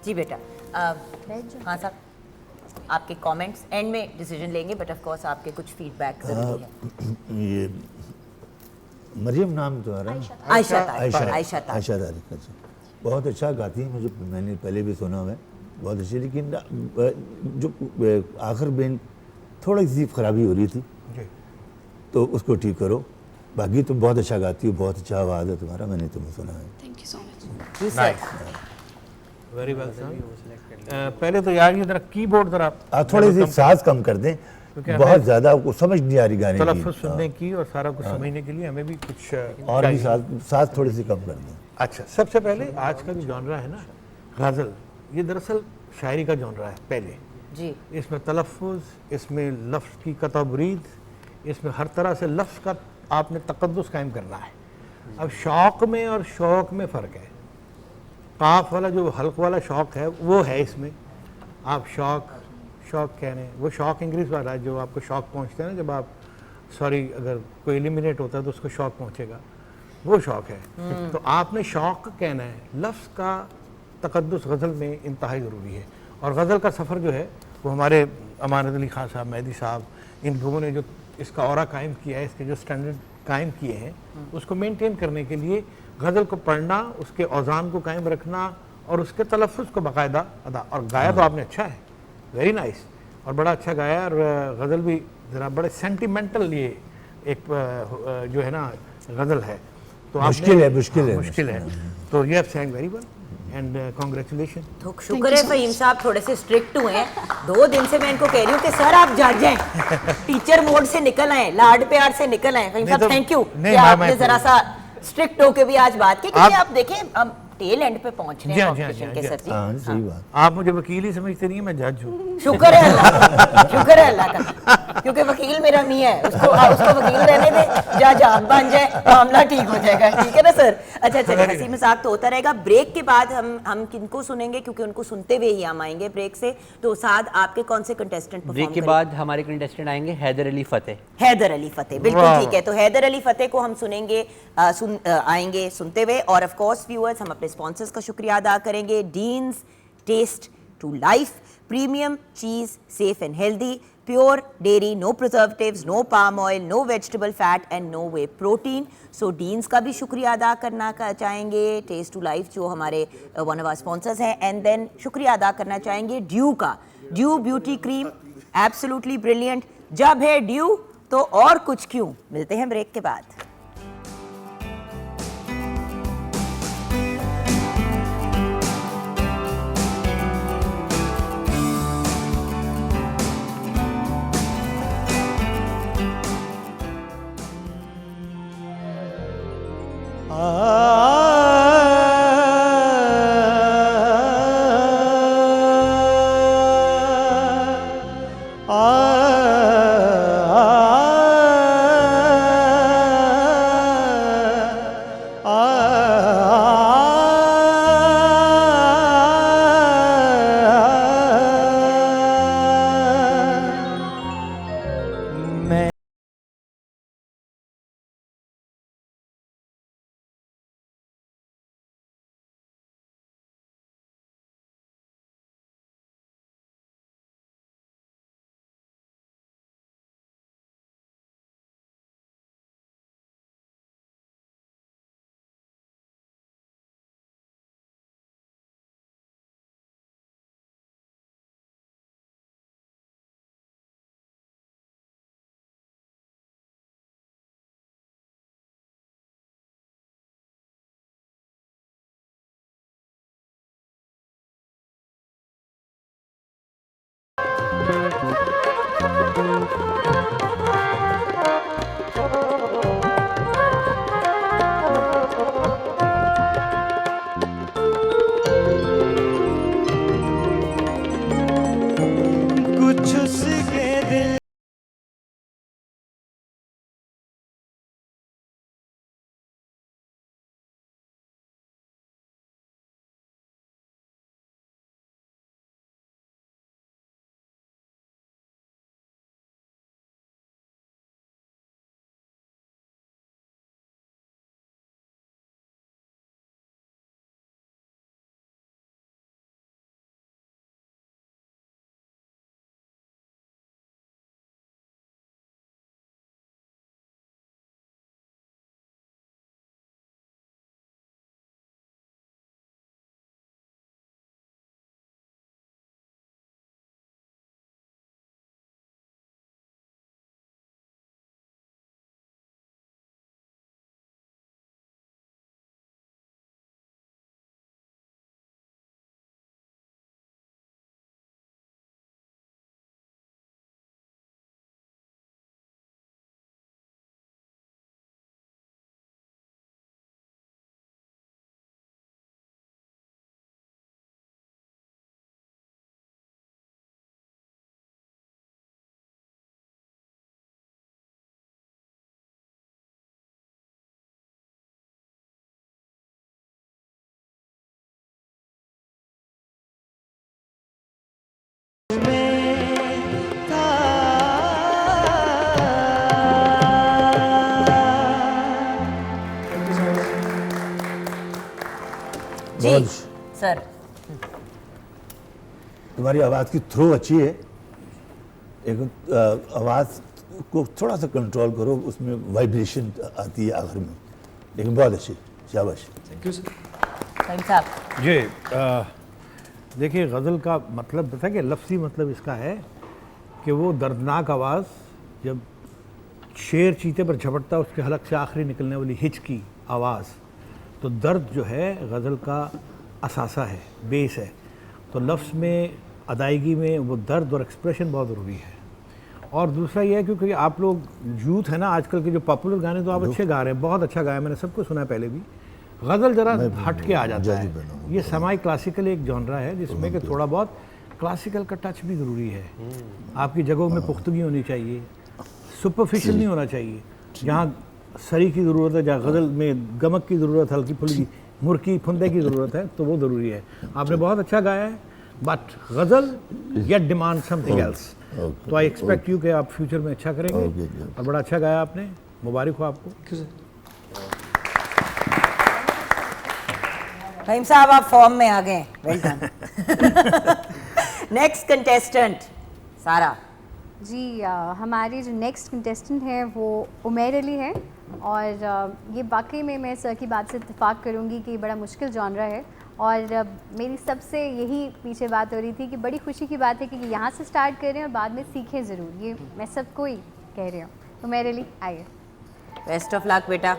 जी बेटा हाँ साहब, आपके कमेंट्स एंड में डिसीजन लेंगे, बट ऑफ कोर्स आपके कुछ फीडबैक जरूरी है। ये मरियम नाम तुम्हारा? आयशा तारिक। आयशा तारिक, अच्छा, बहुत अच्छा गाती है, मुझे मैंने पहले भी सुना हुआ है, बहुत अच्छी, लेकिन जो आखिर में थोड़ी सी खराबी हो रही थी तो उसको ठीक करो, बाकी तुम बहुत अच्छा गाती हो, बहुत अच्छा आवाज़ है तुम्हारा, मैंने तुम्हें सुना है। Thank you so much. जी सर। Very well sir. पहले तो यार ये जरा कीबोर्ड जरा थोड़ी सी साज कम कर दें, बहुत ज़्यादा आपको समझ नहीं आ रही गाने की। तलफ़्फ़ुज़ सुनने की और सारा कुछ समझने के लिए हमें भी कुछ और भी साज थोड़ी सी कम कर दें। अच्छा, सबसे पहले आज का जो जॉनरा है ना गज़ल, ये दरअसल शायरी का जॉनरा है पहले जी। इसमें तलफ़्फ़ुज़, इसमें लफ्ज़ की कतबरीद, इसमें हर तरह से लफ्ज़ का आपने तक़द्दुस कायम करना है। अब शौक़ में और शौक़ में फ़र्क है। काफ वाला जो हल्क वाला शौक़ है वो है इसमें, आप शौक़ कह रहे हैं, वो शौक़ इंग्लिश वाला है जो आपको शौक़ पहुँचता है ना, जब आप अगर कोई एलिमिनेट होता है तो उसको शौक़ पहुँचेगा, वो शौक़ है। तो आपने शौक़ कहना है, लफ्ज़ का तक़द्दुस गज़ल में इंतहाई ज़रूरी है। और गज़ल का सफ़र जो है वो हमारे अमानत अली ख़ान साहब, मेहदी साहब, इन लोगों ने जो इसका औरा कायम किया है, इसके जो स्टैंडर्ड कायम किए हैं, उसको मेंटेन करने के लिए गज़ल को पढ़ना, उसके औज़ान को कायम रखना और उसके तलफ़्फ़ुज़ को बाकायदा अदा। और गाया तो आपने अच्छा है, वेरी नाइस, और बड़ा अच्छा गाया। और गज़ल भी ज़रा बड़े सेंटिमेंटल, ये एक जो है ना गज़ल है, तो मुश्किल है। तो ये आप Seng very well and congratulation. तो शुक्र है फ़हीम साहब थोड़े से स्ट्रिक्ट हुए हैं, 2 दिन से मैं इनको कह रही हूँ कि सर आप जाग जाएं, टीचर मोड से निकल आए, लाड प्यार से निकल आए। फ़हीम साहब थैंक यू कि आपने जरा सा स्ट्रिक्ट होके भी आज बात की, क्योंकि आप देखें हम टेल एंड पे पहुंच रहे हैं कॉम्पिटिशन के सर जी। सही बात। आप मुझे वकील ही समझते नहीं है, मैं जज हूँ। शुक्र है अल्लाह का, क्योंकि वकील मेरा नहीं है, उसको वकील रहने दे, जा जाग बन जाए, मामला ठीक हो जाएगा, ठीक है ना सर। अच्छा चलिए, हंसी मजाक तो होता रहेगा। ब्रेक के बाद हम किनको सुनेंगे, क्योंकि उनको सुनते हुए ही हम आएंगे ब्रेक से। तो साद आपके कौन से कंटेस्टेंट ब्रेक के बाद हमारे कंटेस्टेंट आएंगे हैदर अली फतेह। बिल्कुल ठीक है, तो हैदर अली फतेह को हम सुनेंगे, आएंगे सुनते हुए। और ऑफ कोर्स व्यूअर्स, हम अपने स्पॉन्सर्स का शुक्रिया अदा करेंगे। Dean's taste to life, premium cheese, safe and healthy, pure dairy, no preservatives, no palm oil, no vegetable fat and no whey protein. So Dean's का भी शुक्रिया अदा करना चाहेंगे, टेस्ट टू लाइफ जो हमारे वन ऑफ आवर स्पॉन्सर्स हैं। And then शुक्रिया अदा करना चाहेंगे ड्यू का, due beauty cream, absolutely brilliant. जब है ड्यू तो और कुछ क्यों। मिलते हैं ब्रेक के बाद। जी बहुत सर। तुम्हारी आवाज़ की थ्रो अच्छी है, एक आवाज़ को थोड़ा सा कंट्रोल करो, उसमें वाइब्रेशन आती है आखिर में, लेकिन बहुत अच्छी, शाबाश। Thank you sir. फहीम साहब जी देखिए, गज़ल का मतलब पता है कि लफ्ज़ी मतलब इसका है कि वो दर्दनाक आवाज़, जब शेर चीते पर झपटता है उसके हलक से आखिरी निकलने वाली हिच की आवाज़, तो दर्द जो है गज़ल का असासा है, बेस है। तो लफ्ज़ में, अदायगी में वो दर्द और एक्सप्रेशन बहुत ज़रूरी है। और दूसरा ये है क्योंकि आप लोग यूथ है ना, आजकल के जो पॉपुलर गाने तो आप अच्छे गा रहे हैं, बहुत अच्छा गाया, मैंने सबको सुना है पहले भी। गज़ल ज़रा हट के आ जाता है, ये समाई क्लासिकल एक जॉनरा है जिसमें कि थोड़ा बहुत क्लासिकल का टच भी ज़रूरी है। आपकी जगहों में पुख्तगी होनी चाहिए, सुपरफिशियल नहीं होना चाहिए। जहाँ सरी की ज़रूरत है, जहाँ गज़ल में गमक की ज़रूरत, हल्की फुल्की मुर्की फुंदे की ज़रूरत है, तो वो ज़रूरी है। आपने बहुत अच्छा गाया है, but ghazal yet demand something else. तो आई एक्सपेक्ट यू कि आप फ्यूचर में अच्छा करेंगे, और बड़ा अच्छा गाया आपने, मुबारक हो आपको। फहीम साहब आप फॉर्म में आ गए, वेल डन। नेक्स्ट कंटेस्टेंट सारा जी, हमारी जो नेक्स्ट कंटेस्टेंट है वो उमैर अली है, और ये वाकई में मैं सर की बात से इत्तेफाक करूँगी कि बड़ा मुश्किल जॉनरा है। और मेरी सबसे यही पीछे बात हो रही थी कि बड़ी खुशी की बात है कि यहाँ से स्टार्ट करें और बाद में सीखें ज़रूर, ये मैं सबको ही कह रही हूँ। उमैर अली आइए। बेस्ट ऑफ लक बेटा।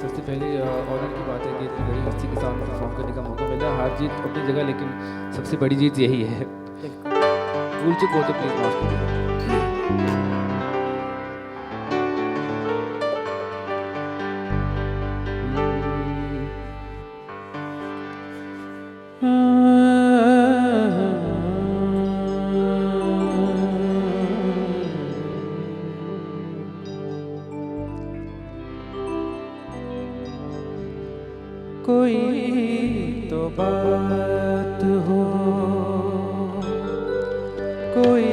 सबसे पहले ऑनर की बात है कि इतनी बड़ी हस्ती के साथ परफॉर्म करने का मौका मिला। हार जीत अपनी जगह, लेकिन सबसे बड़ी जीत यही है। भूल चुक हो तो प्लीज़ माफ़ कीजिए। कोई तो बात हो, कोई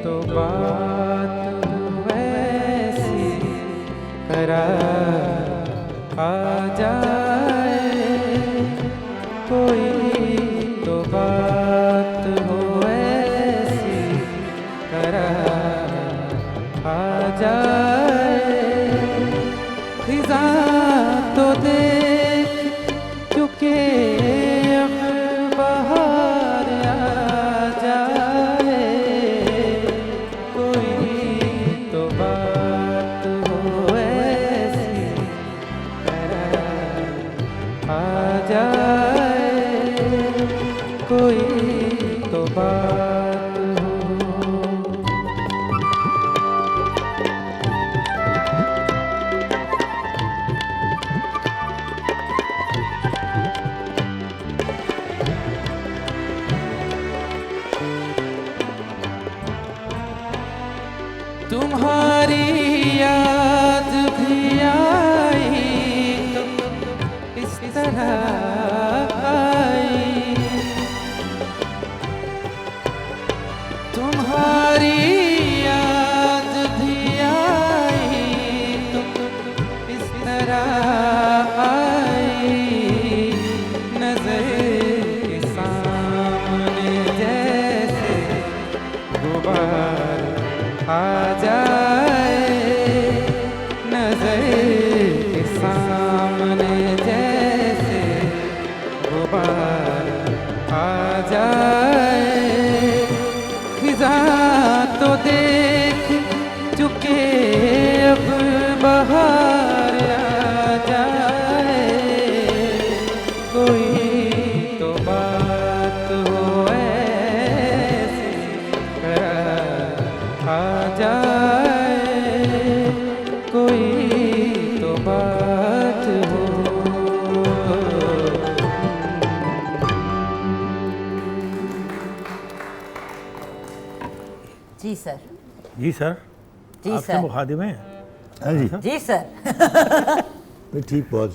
तो बात हो ऐसी करार आ जाए। कोई तो बात हो ऐसी करार आ जाए। खिज़ा तो दे के बाहर आ जाए। कोई तो बात हो ऐसी आ जाए। कोई तो बात हो। तुम्हारी याद भी आई तो इस तरह आई। तुम्हारी याद भी आई तो इस तरह आई। नजर के सामने जैसे गुबार आ जाए। नजर के सामने जैसे गुबार आ जाए। खिज़ा तो देख चुके अब बहार आ जाए। कोई तो बात हो ऐसी आ जाए। कोई तो बात हो। जी सर। जी सर। जी आपसे सर। मुखातिब हैं। हाँ जी, जी सर। ठीक, बहुत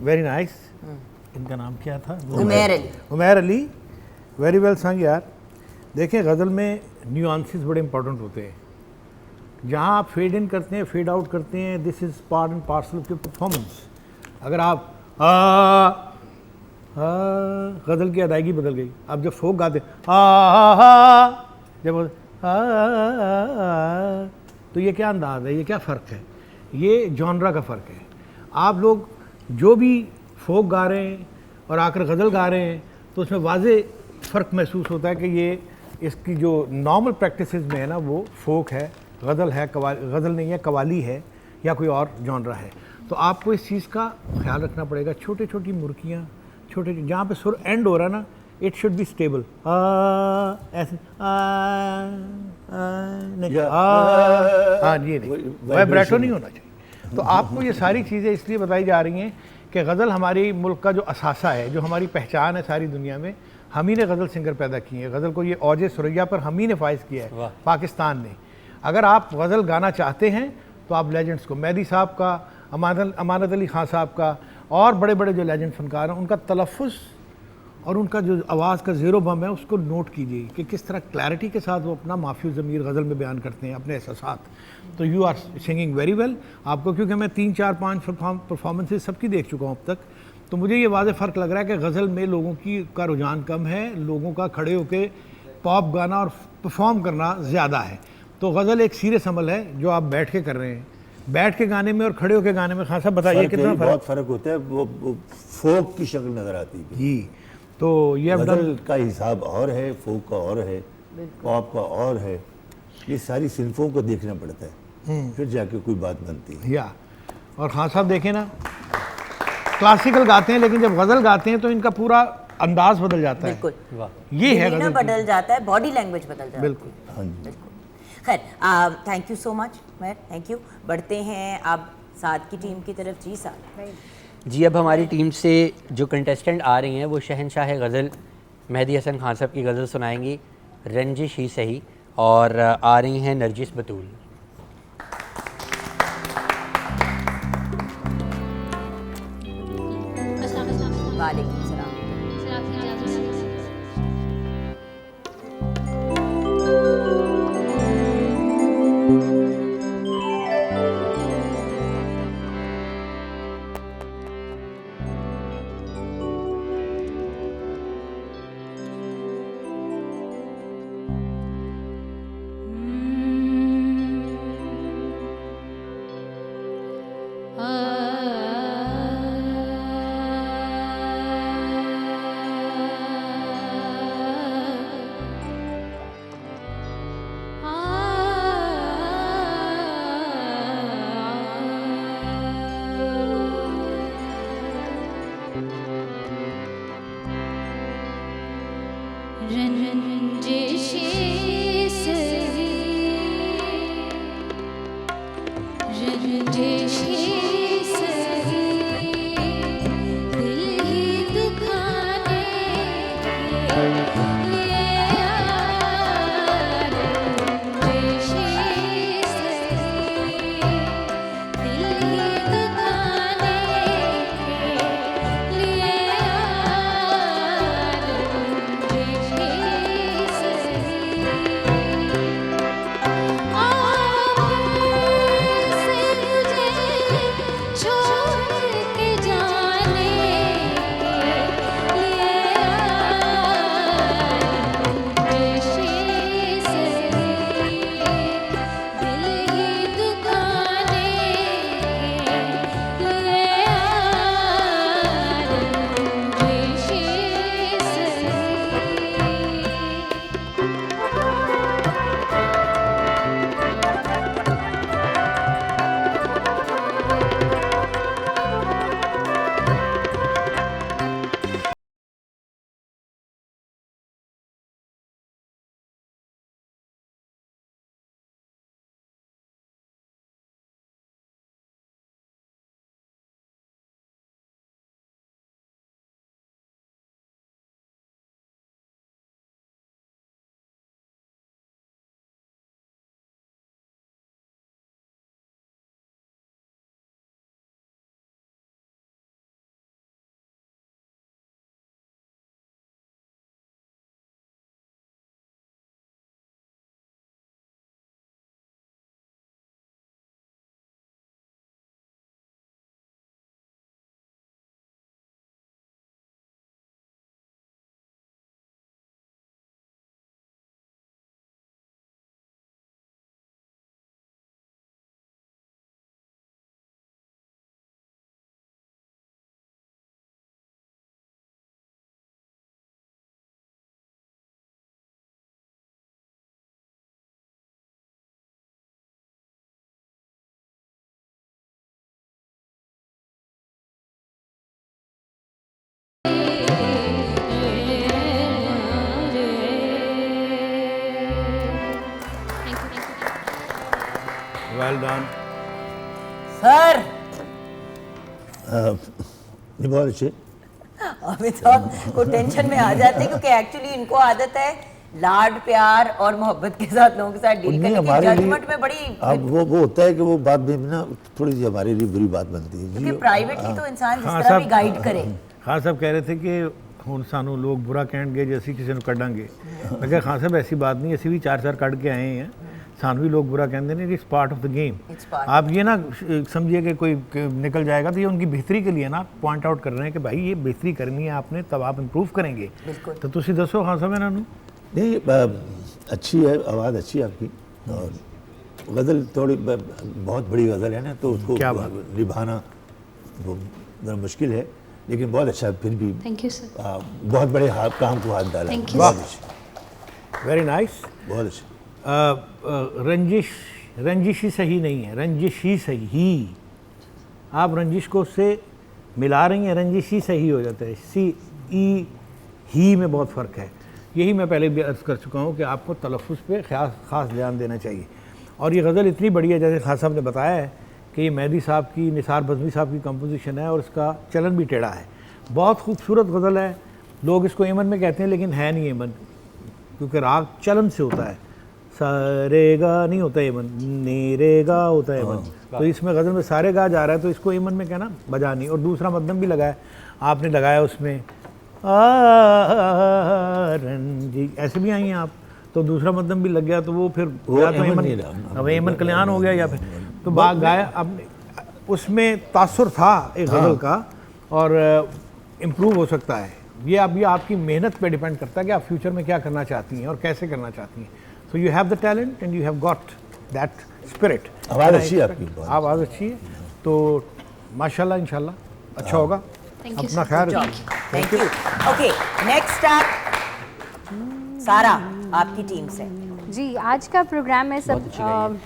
वेरी नाइस। इनका नाम क्या था? उमैर अली। उमैर अली, वेरी वेल संग यार। देखिए, गज़ल में न्यूआंसेस बड़े इंपॉर्टेंट होते हैं। जहाँ आप फेड इन करते हैं, फेड आउट करते हैं, this is part and parcel of your performance. अगर आप गज़ल की अदायगी बदल गई। आप जब फोक गाते जब तो ये क्या अंदाज़ है, ये क्या फ़र्क है, ये जॉनरा का फ़र्क है। आप लोग जो भी फोक गा रहे हैं और आकर गज़ल गा रहे हैं तो उसमें वाज़े फ़र्क महसूस होता है कि ये इसकी जो नॉर्मल प्रैक्टिसेस में है ना वो फोक है, गज़ल है, गज़ल नहीं है, कवाली है या कोई और जॉनरा है। तो आपको इस चीज़ का ख्याल रखना पड़ेगा। छोटी छोटी मुर्कियाँ, छोटे जहाँ पे सुर एंड हो रहा है ना, इट शुड बी स्टेबल। ऐसे नहीं, हाँ जी, नहीं वाइब्रेटो नहीं होना चाहिए। तो आपको ये सारी चीज़ें इसलिए बताई जा रही हैं कि गज़ल हमारी मुल्क का जो असासा है, जो हमारी पहचान है सारी दुनिया में, हम ही ने गज़ल सिंगर पैदा किए हैं। गज़ल को ये औजे सुरैया पर हम ही ने फाइज किया है, पाकिस्तान ने। अगर आप गज़ल गाना चाहते हैं तो आप लेजेंड्स को, मेहदी साहब का, अमानत अली ख़ान साहब का और बड़े बड़े जो लेजेंड फनकार हैं, उनका तलफ़ुज़ और उनका जो आवाज़ का ज़ेरो बम है उसको नोट कीजिए कि किस तरह क्लैरिटी के साथ वो अपना माफ़ी ज़मीर गज़ल में बयान करते हैं अपने एहसासात। तो you are singing very well. आपको, क्योंकि मैं 3 4 5 परफॉर्मेंसेस सबकी देख चुका हूँ अब तक, तो मुझे ये वाज़े फ़र्क लग रहा है कि गज़ल में लोगों की का रुझान कम है, लोगों का खड़े होकर पॉप गाना और परफॉर्म करना ज़्यादा है। तो गज़ल एक सीरियस अमल है जो आप बैठ के कर रहे हैं। बैठ के गाने में और खड़े होकर गाने में, खान साहब बताइए कितना बहुत फ़र्क होता है। वो फोक की शक्ल नज़र आती है जी। तो ये गज़ल का हिसाब और है, फोक का और है, पॉप का और है। ये सारी सिन्फों को देखना पड़ता है, फिर जाके कोई बात बनती है। या और खान साहब देखें ना, क्लासिकल गाते हैं लेकिन जब गज़ल गाते हैं तो इनका पूरा अंदाज बदल जाता है। बिल्कुल, ये है गज़ल गज़ल बदल जाता है, बॉडी लैंग्वेज बदल जाता है। बिल्कुल। हाँ जी। खैर, थैंक यू सो मच मैर, थैंक यू। बढ़ते हैं अब साथ की टीम की तरफ। जी साहब। जी, अब हमारी टीम से जो कंटेस्टेंट आ रही हैं वो शहनशाह गज़ल मेहदी हसन खान साहब की गज़ल सुनाएंगी, रंजिश ही सही, और आ रही हैं नरजिस बतूल। वालेकुम सलाम। आ वेल डन। सर ये बहुत अच्छे। अमिताभ को टेंशन में आ जाते हैं क्योंकि एक्चुअली इनको आदत है लाड प्यार और मोहब्बत के साथ लोगों के साथ डील करने की। जजमेंट में बड़ी अब वो होता है कि वो बात भी ना थोड़ी सी हमारे लिए बुरी बात बनती है क्योंकि प्राइवेटली तो इंसान जिस तरह भी गाइड करे। खान साहब कह रहे थे कि हुण सानू लोग बुरा कहणगे जे असीं किसी नूं कढांगे। मैं कहा खान साहब ऐसी बात नहीं, असीं भी 4 कढ़ के आए हैं, सानू भी लोग बुरा कहते हैं, it's part of the game. आप ये ना समझिए कि कोई निकल जाएगा तो ये उनकी बेहतरी के लिए ना पॉइंट आउट कर रहे हैं कि भाई ये बेहतरी करनी है आपने, तब आप इम्प्रूव करेंगे। तो तुसीं दसो खान साहब इन्हां नूं। नहीं अच्छी है, आवाज़ अच्छी है आपकी, और गज़ल थोड़ी बहुत बड़ी गज़ल है ना, तो उसको निभाना वो ज़रा मुश्किल है, लेकिन बहुत अच्छा फिर भी। Thank you sir. बहुत बड़े काम को हाथ डाला। Thank you, बहुत sir. अच्छा, वेरी नाइस। बहुत अच्छा। रंजिश ही सही नहीं है, रंजिश ही सही ही। आप रंजिश को उससे मिला रही हैं, रंजिश ही सही हो जाता है। सी ई ही में बहुत फ़र्क है। यही मैं पहले भी अर्ज़ कर चुका हूँ कि आपको तलफ़्फ़ुज़ पे ख़ास ध्यान देना चाहिए। और ये गज़ल इतनी बड़ी है, जैसे खान साहब ने बताया है कि ये मेहदी साहब की, निसार बज़मी साहब की कंपोजिशन है और इसका चलन भी टेढ़ा है। बहुत खूबसूरत गज़ल है। लोग इसको एमन में कहते हैं लेकिन है नहीं एमन, क्योंकि राग चलन से होता है। सारेगा नहीं होता एमन, नेरेगा होता है एमन। तो इसमें गज़ल में सारे गा जा रहा है, तो इसको एमन में कहना बजा नहीं। और दूसरा मध्यम भी लगाया आपने, लगाया उसमें रंजी, ऐसे भी आई हैं आप, तो दूसरा मध्यम भी लग गया, तो वो फिर या तो एमन कल्याण हो गया या फिर तो बाग गाया। अब उसमें तासुर था एक गज़ल का और इम्प्रूव हो सकता है। ये अब ये आपकी मेहनत पे डिपेंड करता है कि आप फ्यूचर में क्या करना चाहती हैं और कैसे करना चाहती हैं। So you have the talent and you have got that spirit. आवाज़ अच्छी है आपकी, आवाज़ अच्छी है, तो माशाल्लाह इंशाल्लाह अच्छा होगा। अपना ख्याल रखिए। Thank you. ओके, नेक्स्ट आप सारा आपकी टीम से। जी, आज का प्रोग्राम है सब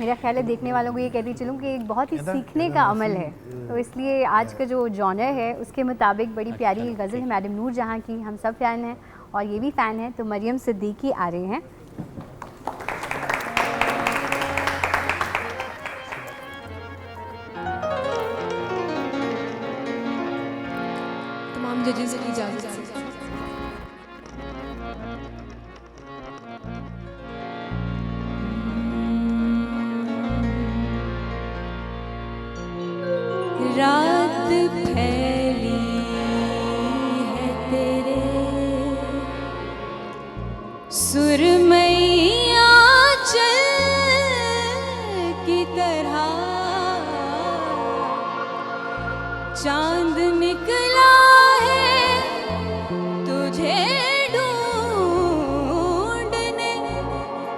मेरा ख्याल है देखने वालों को ये कहती चलूँ कि एक बहुत ही सीखने का अमल है, तो इसलिए आज का जो जॉनर है उसके मुताबिक बड़ी प्यारी गज़ल है मैडम नूर जहाँ की। हम सब फ़ैन हैं और ये भी फ़ैन है, तो मरियम सिद्दीकी आ रहे हैं। तमाम जजेस की इजाज़त से रात फैली है तेरे सुरमैया चल की तरह, चांद निकला है तुझे ढूंढने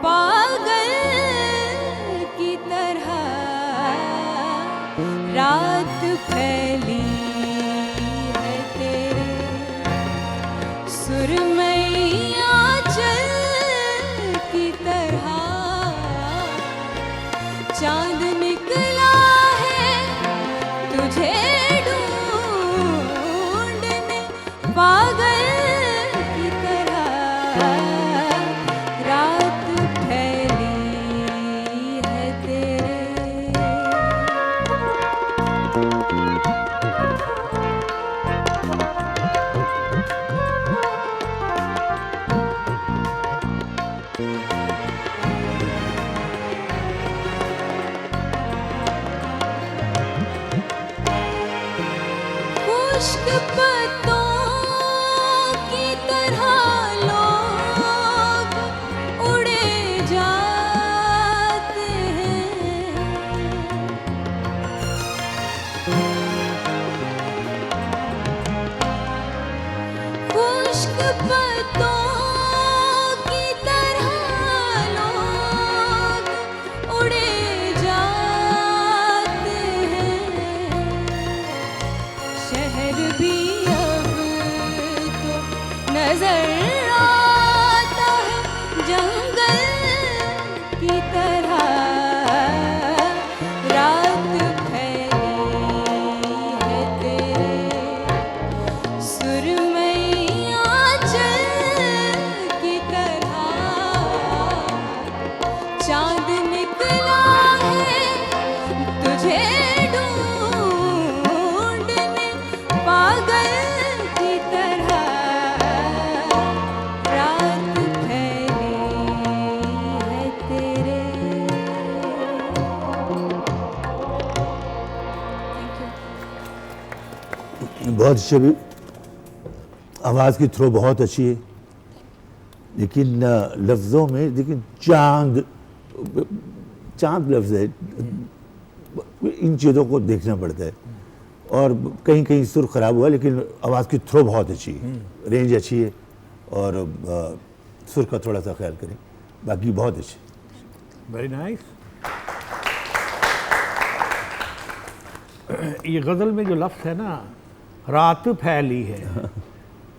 पागल की तरह। रात फैली है तेरे सुरमैया चल की तरह, चांद निकला है तुझे ढूंढने पागल की तरह। रात फैली है तेरे। खुश्क पत्तों की तरह लोग उड़े जाते हैं, खुश्क पत्तों की तरह लोग उड़े जाते हैं। शहर भी अब तो नजर आता है जंगल की तरह। रात फैली है तेरे सुरमैया चल की तरह, चांद निकला है बहुत अच्छी भी, आवाज़ की थ्रो बहुत अच्छी है, लेकिन लफ्ज़ों में लेकिन चांद लफ्ज़ है, इन चीज़ों को देखना पड़ता है। और कहीं कहीं सुर ख़राब हुआ, लेकिन आवाज़ की थ्रो बहुत अच्छी है, रेंज अच्छी है, और सुर का थोड़ा सा ख्याल करें, बाकी बहुत अच्छी। Very nice. ये गज़ल में जो लफ्ज़ है ना, रात फैली है,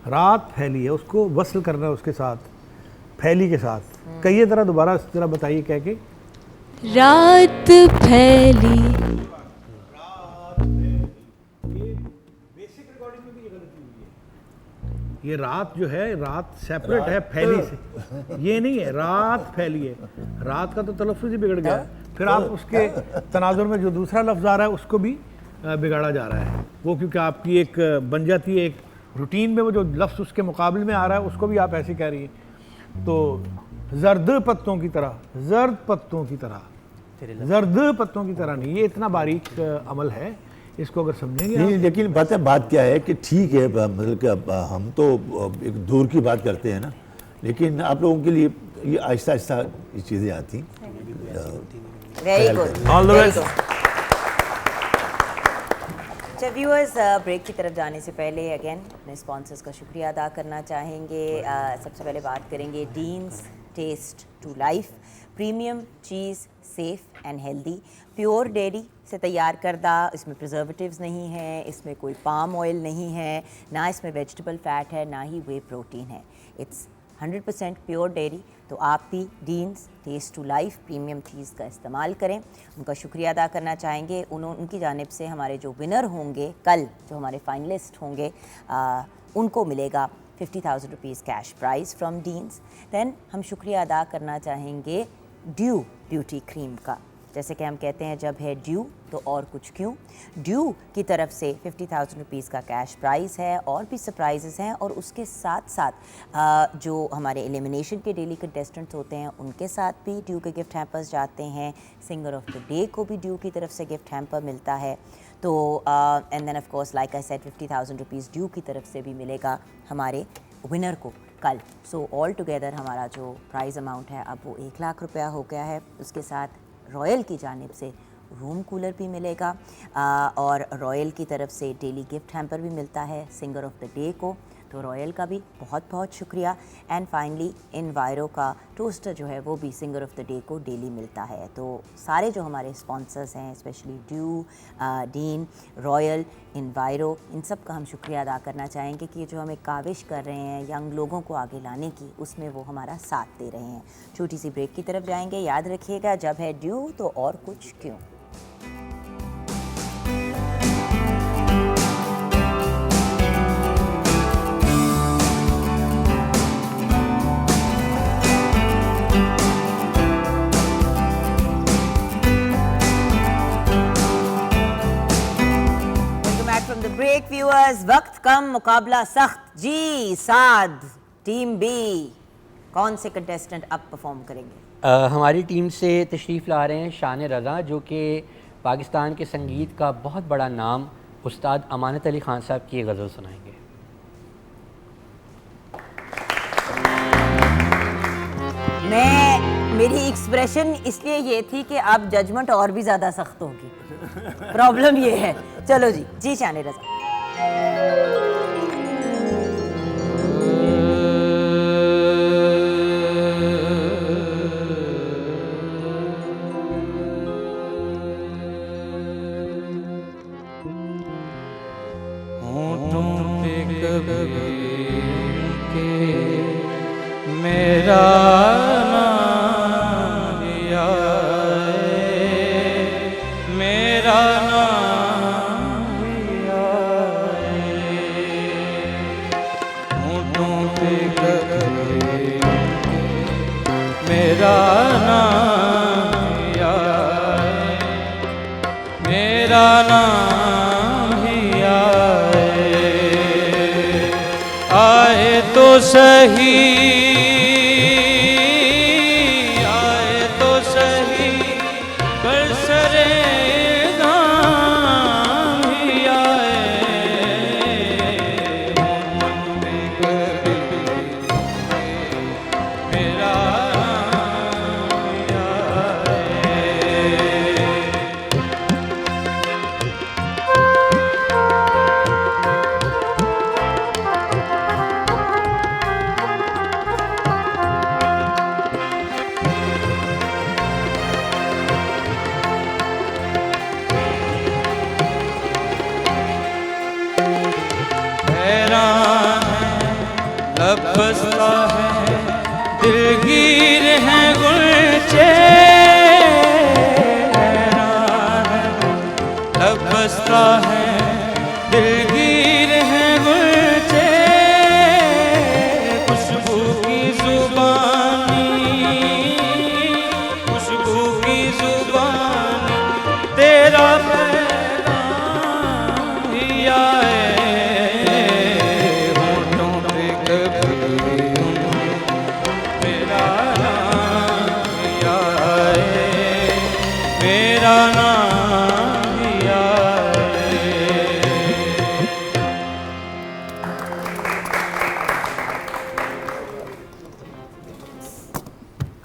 रात फैली है, उसको वसल करना है उसके साथ, फैली के साथ। कहिए ज़रा दोबारा, ज़रा बताइए कह के। रात फैली। ये रात जो है, रात सेपरेट है फैली से, ये नहीं है रात फैली है। रात का तो तलफ़्फ़ुज़ ही बिगड़ गया, फिर आप उसके तनाजुर में जो दूसरा लफ्ज़ आ रहा है उसको भी बिगाड़ा जा रहा है वो, क्योंकि आपकी एक बन जाती है एक रूटीन में, वो जो लफ्ज़ उसके मुकाबले में आ रहा है उसको भी आप ऐसे कह रही हैं। तो जर्द पत्तों की तरह, जर्द पत्तों की तरह, जर्द पत्तों की तरह नहीं, ये इतना बारीक अमल है, इसको अगर समझेंगे नहीं, लेकिन बात क्या है कि ठीक है, मतलब कि हम तो एक दूर की बात करते हैं ना, लेकिन आप लोगों के लिए ये आहिस्ता आहिस्ता ये चीज़ें आती। Very good, all the best. अच्छा व्यूअर्स, ब्रेक की तरफ जाने से पहले अगेन अपने स्पॉन्सर्स का शुक्रिया अदा करना चाहेंगे। सबसे पहले बात करेंगे Dean's taste to life, premium cheese, safe and healthy, pure dairy से तैयार करदा, इसमें प्रिजर्वेटिव्स नहीं है, इसमें कोई पाम ऑयल नहीं है, ना इसमें वेजिटेबल फैट है, ना ही वे प्रोटीन है। It's 100% pure dairy. तो आप भी Dean's taste to life premium cheese का इस्तेमाल करें। उनका शुक्रिया अदा करना चाहेंगे। उनकी जानिब से हमारे जो विनर होंगे कल, जो हमारे फाइनलिस्ट होंगे, उनको मिलेगा 50,000 rupees cash prize from Dean's. Then हम शुक्रिया अदा करना चाहेंगे ड्यू ब्यूटी क्रीम का। जैसे कि हम कहते हैं जब है ड्यू तो और कुछ क्यों। ड्यू की तरफ से 50,000 रुपीज़ का कैश प्राइज़ है, और भी सरप्राइजेस हैं, और उसके साथ साथ जो हमारे एलिमिनेशन के डेली कंटेस्टेंट्स होते हैं उनके साथ भी ड्यू के गिफ्ट हैम्पर्स जाते हैं। सिंगर ऑफ द डे को भी ड्यू की तरफ से गिफ्ट हैम्पर मिलता है। तो and then of course like I said 50,000 rupees Dew की तरफ से भी मिलेगा हमारे विनर को कल। सो ऑल टुगेदर हमारा जो प्राइज़ अमाउंट है अब वो 1 लाख रुपया हो गया है। उसके साथ रॉयल की जानिब से रूम कूलर भी मिलेगा, और रॉयल की तरफ से डेली गिफ्ट हैम्पर भी मिलता है सिंगर ऑफ द डे को। तो रॉयल का भी बहुत बहुत शुक्रिया। एंड फाइनली इनवायरो का टोस्टर जो है वो भी सिंगर ऑफ द डे को डेली मिलता है। तो सारे जो हमारे स्पॉन्सर्स हैं, स्पेशली ड्यू, डीन, रॉयल, इनवायरो, इन सब का हम शुक्रिया अदा करना चाहेंगे कि जो हमें काविश कर रहे हैं यंग लोगों को आगे लाने की, उसमें वो हमारा साथ दे रहे हैं। छोटी सी ब्रेक की तरफ जाएंगे। याद रखिएगा जब है ड्यू तो और कुछ क्यों। ब्रेक व्यूअर्स, वक्त कम मुकाबला सख्त। जी साद टीम बी, कौन से कंटेस्टेंट अब परफॉर्म करेंगे? हमारी टीम से तशरीफ़ ला रहे हैं शान रज़ा, जो कि पाकिस्तान के संगीत का बहुत बड़ा नाम, उस्ताद अमानत अली ख़ान साहब की गज़ल सुनाएंगे। मेरी एक्सप्रेशन इसलिए ये थी कि अब जजमेंट और भी ज़्यादा सख्त होगी। प्रॉब्लम ये है। चलो जी शान रज़ा। मेरा नाम लिया है, मेरा नाम लिया है, होठों पे कभी मेरा नाम लिया है, मेरा नाम लिया है। आए तो सही, हैरान है लब बसता है दिलगीर है गुलचे, हैरान है लब बसता है दिलगीर है गुलचे, खुशबू की जुबानी, खुशबू की जुबानी तेरा पैगाम ही आए होठों पे कभी मेरा नाम ही आए, मेरा नाम ही आए।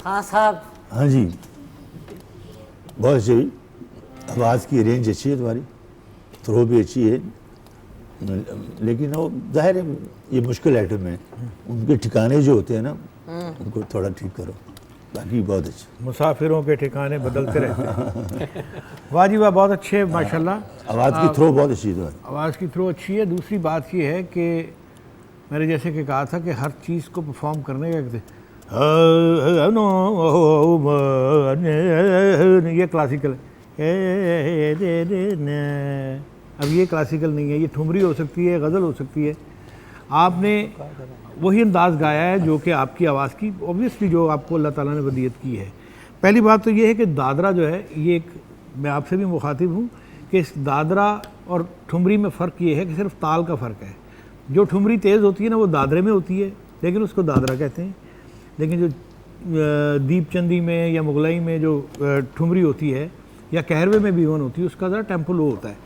हाँ साहब, हाँ जी, बहुत अच्छी, आवाज़ की रेंज अच्छी है तुम्हारी, थ्रो भी अच्छी है, लेकिन वो जाहिर है ये मुश्किल आइटम है, उनके ठिकाने जो होते हैं ना उनको थोड़ा ठीक करो, बाकी बहुत अच्छे। मुसाफिरों के ठिकाने बदलते रहते हैं। वाह जी वाह, बहुत अच्छे माशाल्लाह। आवाज़ की थ्रो बहुत अच्छी है तुम्हारी। आवाज़ की थ्रो अच्छी है। दूसरी बात ये है कि मैंने जैसे कि कहा था कि हर चीज़ को परफॉर्म करने का ये क्लासिकल है, अब ये क्लासिकल नहीं है, ये ठुमरी हो सकती है, गज़ल हो सकती है। आपने वही अंदाज़ गाया है जो कि आपकी आवाज़ की ऑब्वियसली जो आपको अल्लाह ताला ने वदियत की है। पहली बात तो ये है कि दादरा जो है ये एक, मैं आपसे भी मुखातिब हूँ कि इस दादरा और ठुमरी में फ़र्क ये है कि सिर्फ ताल का फ़र्क है। जो ठुमरी तेज़ होती है ना वो दादरे में होती है, लेकिन उसको दादरा कहते हैं, लेकिन जो दीपचंदी में या मुगलाई में जो ठुमरी होती है या कहरवे में भी वन होती है उसका ज़रा टेम्पो लो होता है।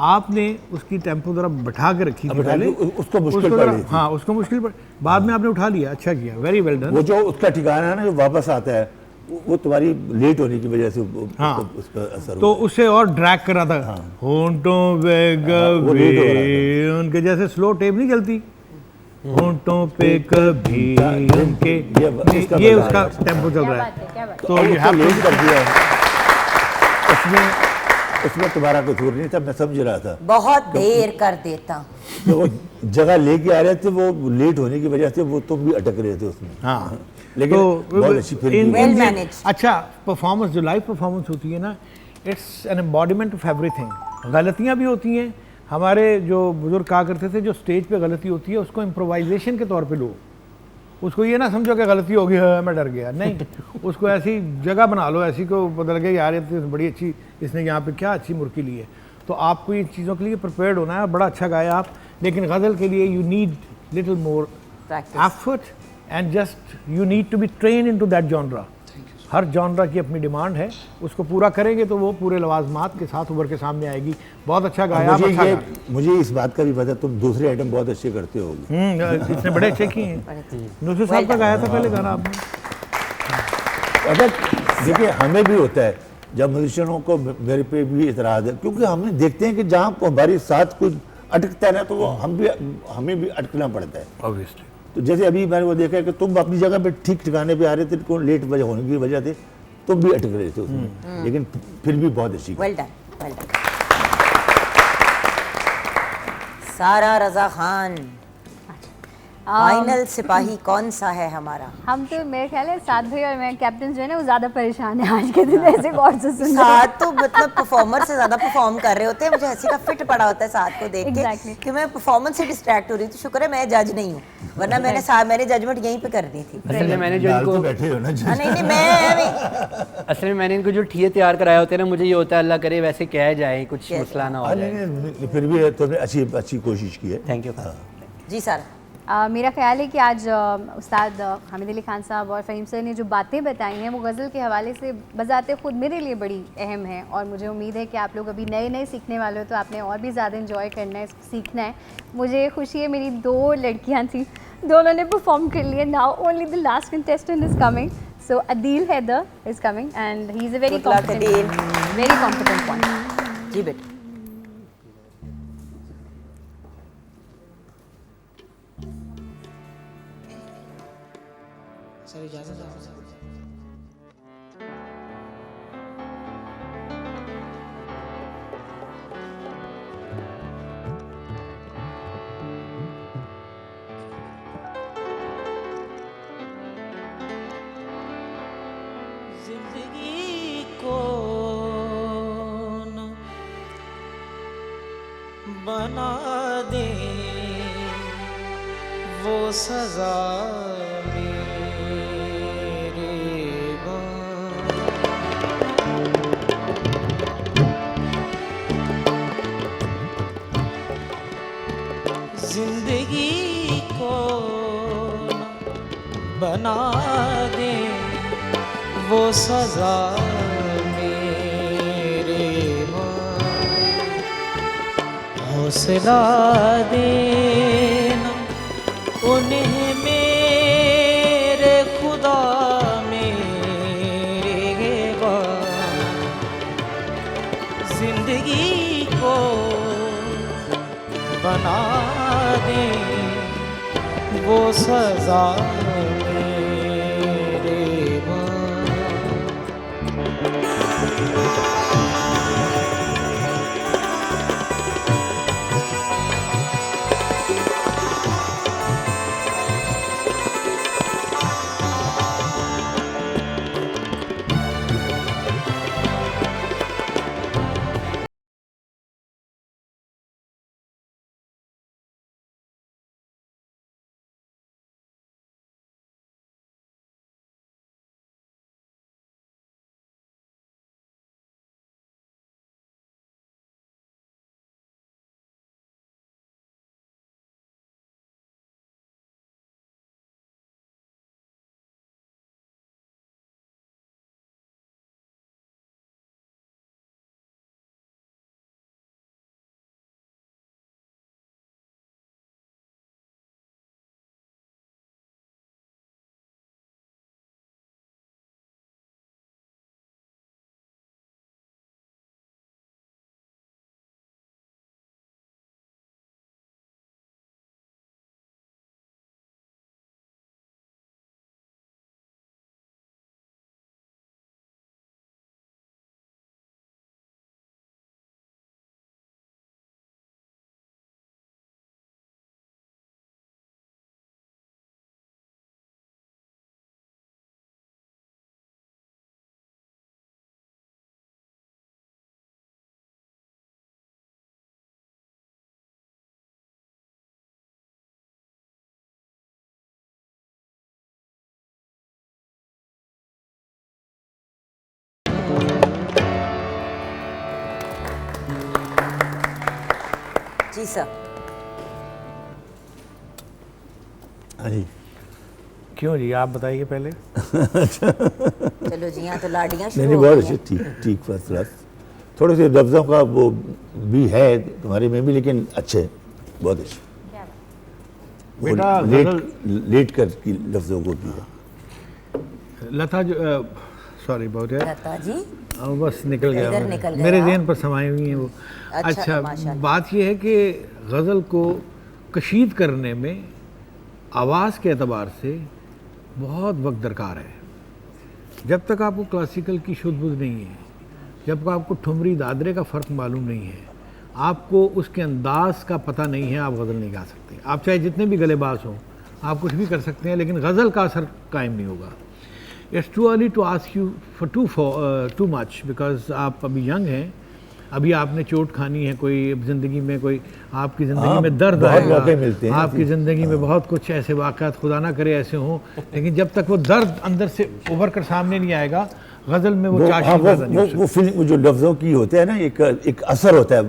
आपने उसकी टेम्पो ज़रा बैठा के रखी थी पहले, उसको मुश्किल पड़ रही थी। हाँ उसको मुश्किल पड़, बाद में आपने उठा लिया, अच्छा किया, वेरी वेल डन। वो जो उसका ठिकाना है ना जो वापस आता है वो तुम्हारी लेट होने की वजह से हाँ, उसका असर तो उससे और ड्रैग कर रहा था। होंठों पे कभी उनके जैसे स्लो टेप नहीं चलती, होंठों पे कभी उनके, ये उसका टेम्पो चल रहा है। तो लेट कर दिया उसमें तुम्हारा कसूर नहीं था, मैं समझ रहा था। बहुत देर कर देता। तो वो जगह लेके आ रहे थे, वो लेट होने की वजह से वो तुम भी अटक रहे थे उसमें। हाँ, लेकिन बहुत अच्छी फिल्म। अच्छा परफॉर्मेंस, जो लाइव परफॉर्मेंस होती है ना, it's an embodiment of everything. गलतियाँ भी होती हैं, हमारे जो बुजुर्ग कहा करते थे जो स्टेज पे गलती होती है उसको इम्प्रोवाइजेशन के तौर पे लो, उसको ये ना समझो कि गलती हो गई है मैं डर गया, नहीं उसको ऐसी जगह बना लो, ऐसी को बदल गई यार ये तो बड़ी अच्छी, इसने यहाँ पे क्या अच्छी मुर्की ली है। तो आपको इन चीज़ों के लिए प्रिपेयर्ड होना है। बड़ा अच्छा गाया आप, लेकिन गज़ल के लिए you need little more effort and just you need to be train in to that genre. हर जॉनरा की अपनी डिमांड है, उसको पूरा करेंगे तो वो पूरे लवाजमात के साथ उभर के सामने आएगी। बहुत अच्छा गाया। मुझे इस बात का भी पता, तुम दूसरे आइटम बहुत अच्छे करते हो। इसने बड़े अच्छे किए हैं। नुसरत साहब का गाया था पहले गाना आपने। देखिए हमें भी होता है जब म्यूजिशियनों को मेरे पे भी इतराज़ है, क्योंकि हम देखते हैं कि जहाँ हमारे साथ कुछ अटकता है ना तो वो हमें भी अटकना पड़ता है ऑब्वियसली। तो जैसे अभी मैंने वो देखा है कि तुम अपनी जगह पे ठीक ठिकाने पे आ रहे थे, कौन लेट वजह होने की वजह से तुम भी अटक रहे थे उसमें, लेकिन फिर भी बहुत अच्छी। Well done, well done. सारा रजा खान, फाइनल सिपाही कौन सा है हमारा? हम तो मेरे ख्याल है साथ भाई और मैं कैप्टन जो है ना वो ज़्यादा परेशान है आज के दिन, ऐसे गौर से सुन। साथ तो मतलब परफॉर्मर से ज़्यादा परफॉर्म कर रहे होते हैं, मुझे हंसी का फिट पड़ा होता है साथ को देख के कि मैं परफॉर्मेंस से डिस्ट्रैक्ट हो रही थी। शुक्र है मैं जज नहीं हूँ, वरना मैंने जजमेंट यहीं पे करनी थी। असल में मैंने जो इनको बैठे हो ना, नहीं मैं असल में मैंने इनको जो ठिये तैयार कराए होते हैं ना, मुझे ये होता है अल्लाह करे वैसे कह जाए, कुछ मसला ना हो जाए। फिर भी तुमने अच्छी कोशिश की है। थैंक यू जी सर। मेरा ख्याल है कि आज उस्ताद हामिद अली खान साहब और फ़हीम सर ने जो बातें बताई हैं वो गज़ल के हवाले से बजाते ख़ुद मेरे लिए बड़ी अहम है, और मुझे उम्मीद है कि आप लोग अभी नए सीखने वाले हो तो आपने और भी ज़्यादा इन्जॉय करना है, सीखना है। मुझे खुशी है मेरी 2 लड़कियाँ थी, दोनों ने परफॉर्म कर लिया। Now only the last contestant is coming, so Adeel Haider is coming and he is a very competent one. जी बेटा। सर इजाज़त है। दे वो सजा मेरे जिंदगी को बना दे वो सजा मेरे हौसला देना उन्हें मेरे खुदा मेरे जिंदगी को बना दे वो सजा मेरे जी सर। हाँ जी, क्यों जी, आप बताइए पहले। चलो जी, यहाँ तो लाडियाँ शुरू नहीं हो बहुत गई अच्छे, हैं। ठीक ठीक फर्स्ट क्लास। थोड़े से लफ्ज़ों का वो भी है तुम्हारे में भी, लेकिन अच्छे, बहुत अच्छे। बेटा लेट कर की लफ्ज़ों को की है। लता जो सॉरी बहुत है, लता जी बस निकल गया, इधर निकल गया। मेरे ज़हन पर समाई हुई हैं वो। अच्छा माशाल्लाह। बात यह है कि गज़ल को कशीद करने में आवाज़ के एतबार से बहुत वक्त दरकार है। जब तक आपको क्लासिकल की शुद्ध बुद्ध नहीं है, जब तक आपको ठुमरी दादरे का फ़र्क मालूम नहीं है, आपको उसके अंदाज का पता नहीं है, आप गज़ल नहीं गा सकते। आप चाहे जितने भी गलेबाज हों, आप कुछ भी कर सकते हैं, लेकिन गज़ल का असर कायम नहीं होगा। It's too early to ask you for too much, because आप अभी यंग हैं, अभी आपने चोट खानी है, कोई ज़िंदगी में कोई आपकी ज़िंदगी में दर्द आएगा, आपकी ज़िंदगी में बहुत कुछ ऐसे वाक़यात खुदा ना करे ऐसे हों, लेकिन जब तक वो दर्द अंदर से उभर कर सामने नहीं आएगा, गज़ल में वो वो फीलिंग जो लफ्ज़ों की होते हैं ना, एक असर होता है,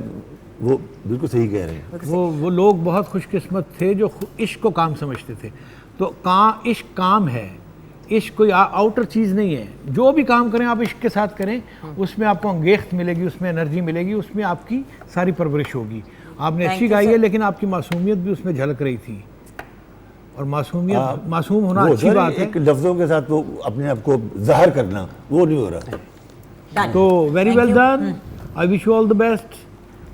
वो बिल्कुल सही कह रहे हैं। वो लोग बहुत खुशकिस्मत थे जो इश्क को काम समझते थे। तो इश्क काम है, इश्क कोई आउटर चीज़ नहीं है। जो भी काम करें आप इश्क के साथ करें, उसमें आपको अंगेख्त मिलेगी, उसमें एनर्जी मिलेगी, उसमें आपकी सारी परवरिश होगी। आपने अच्छी गाई है, लेकिन आपकी मासूमियत भी उसमें झलक रही थी, और मासूम होना अच्छी बात है। एक लफ्ज़ों के साथ वो अपने आप को ज़ाहिर करना, वो नहीं हो रहा। तो very well done, I wish you all the best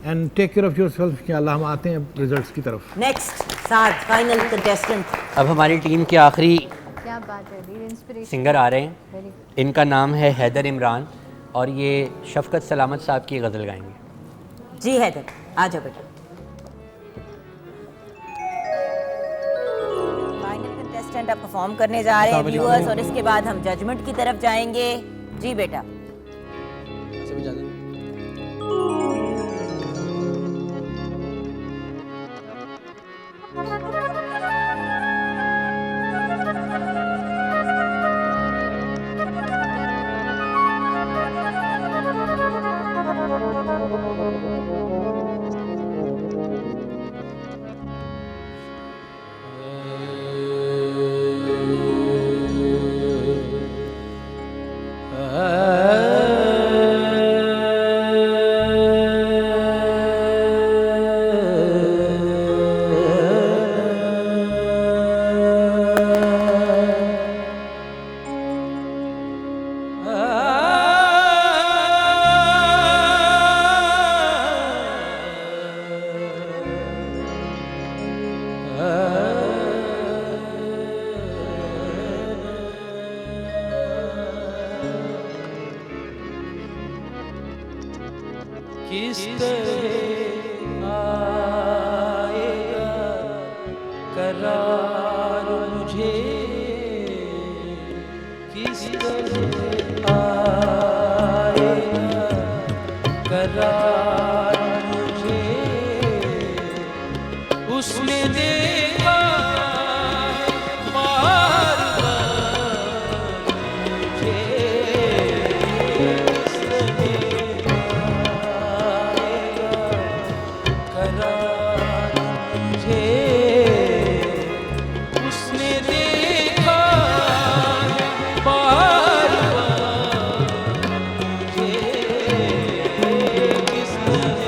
and take care of yourself. इंशाअल्लाह हम आते हैं रिजल्ट्स की तरफ। Next Saad final contestant. अब हमारी टीम के आखिरी क्या बात है, इंस्पिरेशन सिंगर आ रहे हैं। इनका नाम है हैदर इमरान और ये शफकत सलामत साहब की गज़ल गाएंगे। जी हैदर, आ जाओ बेटा। फाइनल कंटेस्टेंट अब परफॉर्म करने जा रहे हैं व्यूअर्स, और इसके बाद हम जजमेंट की तरफ जाएंगे। जी बेटा। किस तरह आएगा करार मुझे, किस तरह आएगा करार मुझे, उसने देखा बार बार मुझे, किस तरह आएगा करार मुझे, उसने देखा बार बार मुझे, किस तरह आएगा।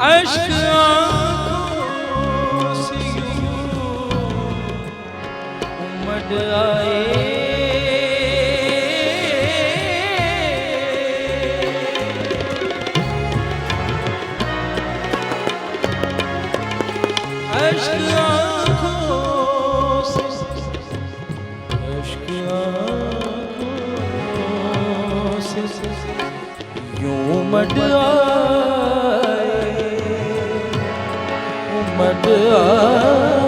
अश्क आँखों से यूं उमड़ आए, अश्क आँखों से, अश्क आँखों से यूं उमड़ आए, उमड़ आए,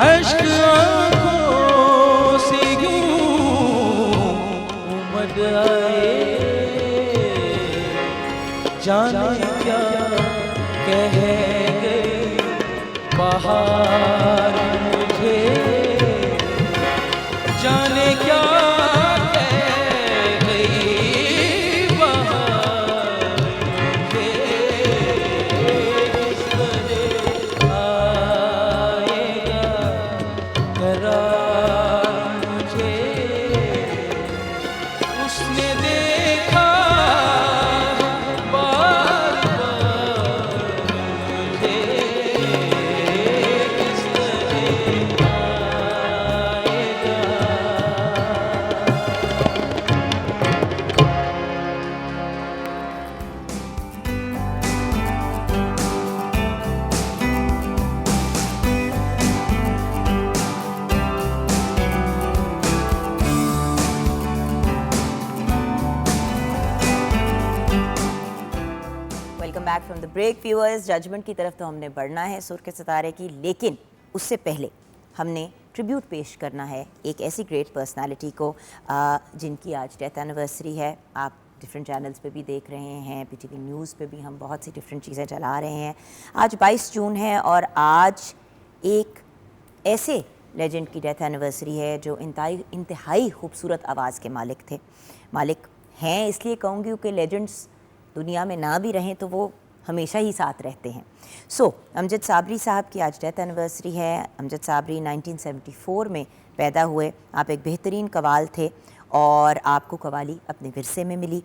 अश्क आँखों से यूं उमड़ आए, जाने क्या कह गई बहार मुझे, जाने क्या कह गई बहार मुझे, किस तरह आएगा करार मुझे, उसने देखा बार बार मुझे, किस तरह आएगा। Welcome back from the break viewers. Judgement की तरफ तो हमने बढ़ना है सुर के सितारे की, लेकिन उससे पहले हमने ट्रिब्यूट पेश करना है एक ऐसी ग्रेट पर्सनालिटी को जिनकी आज डेथ एनिवर्सरी है। आप डिफरेंट चैनल्स पे भी देख रहे हैं, पीटीवी न्यूज़ पे भी हम बहुत सी डिफरेंट चीज़ें चला रहे हैं। आज 22 जून है और आज एक ऐसे लेजेंड की डेथ एनिवर्सरी है जो इंतहाई खूबसूरत आवाज़ के मालिक थे। मालिक हैं इसलिए कहूँगी क्योंकि लेजेंड्स दुनिया में ना भी रहें तो वो हमेशा ही साथ रहते हैं। अमजद साबरी साहब की आज डेथ एनिवर्सरी है। अमजद साबरी 1974 में पैदा हुए। आप एक बेहतरीन कवाल थे और आपको कवाली अपने विरसे में मिली।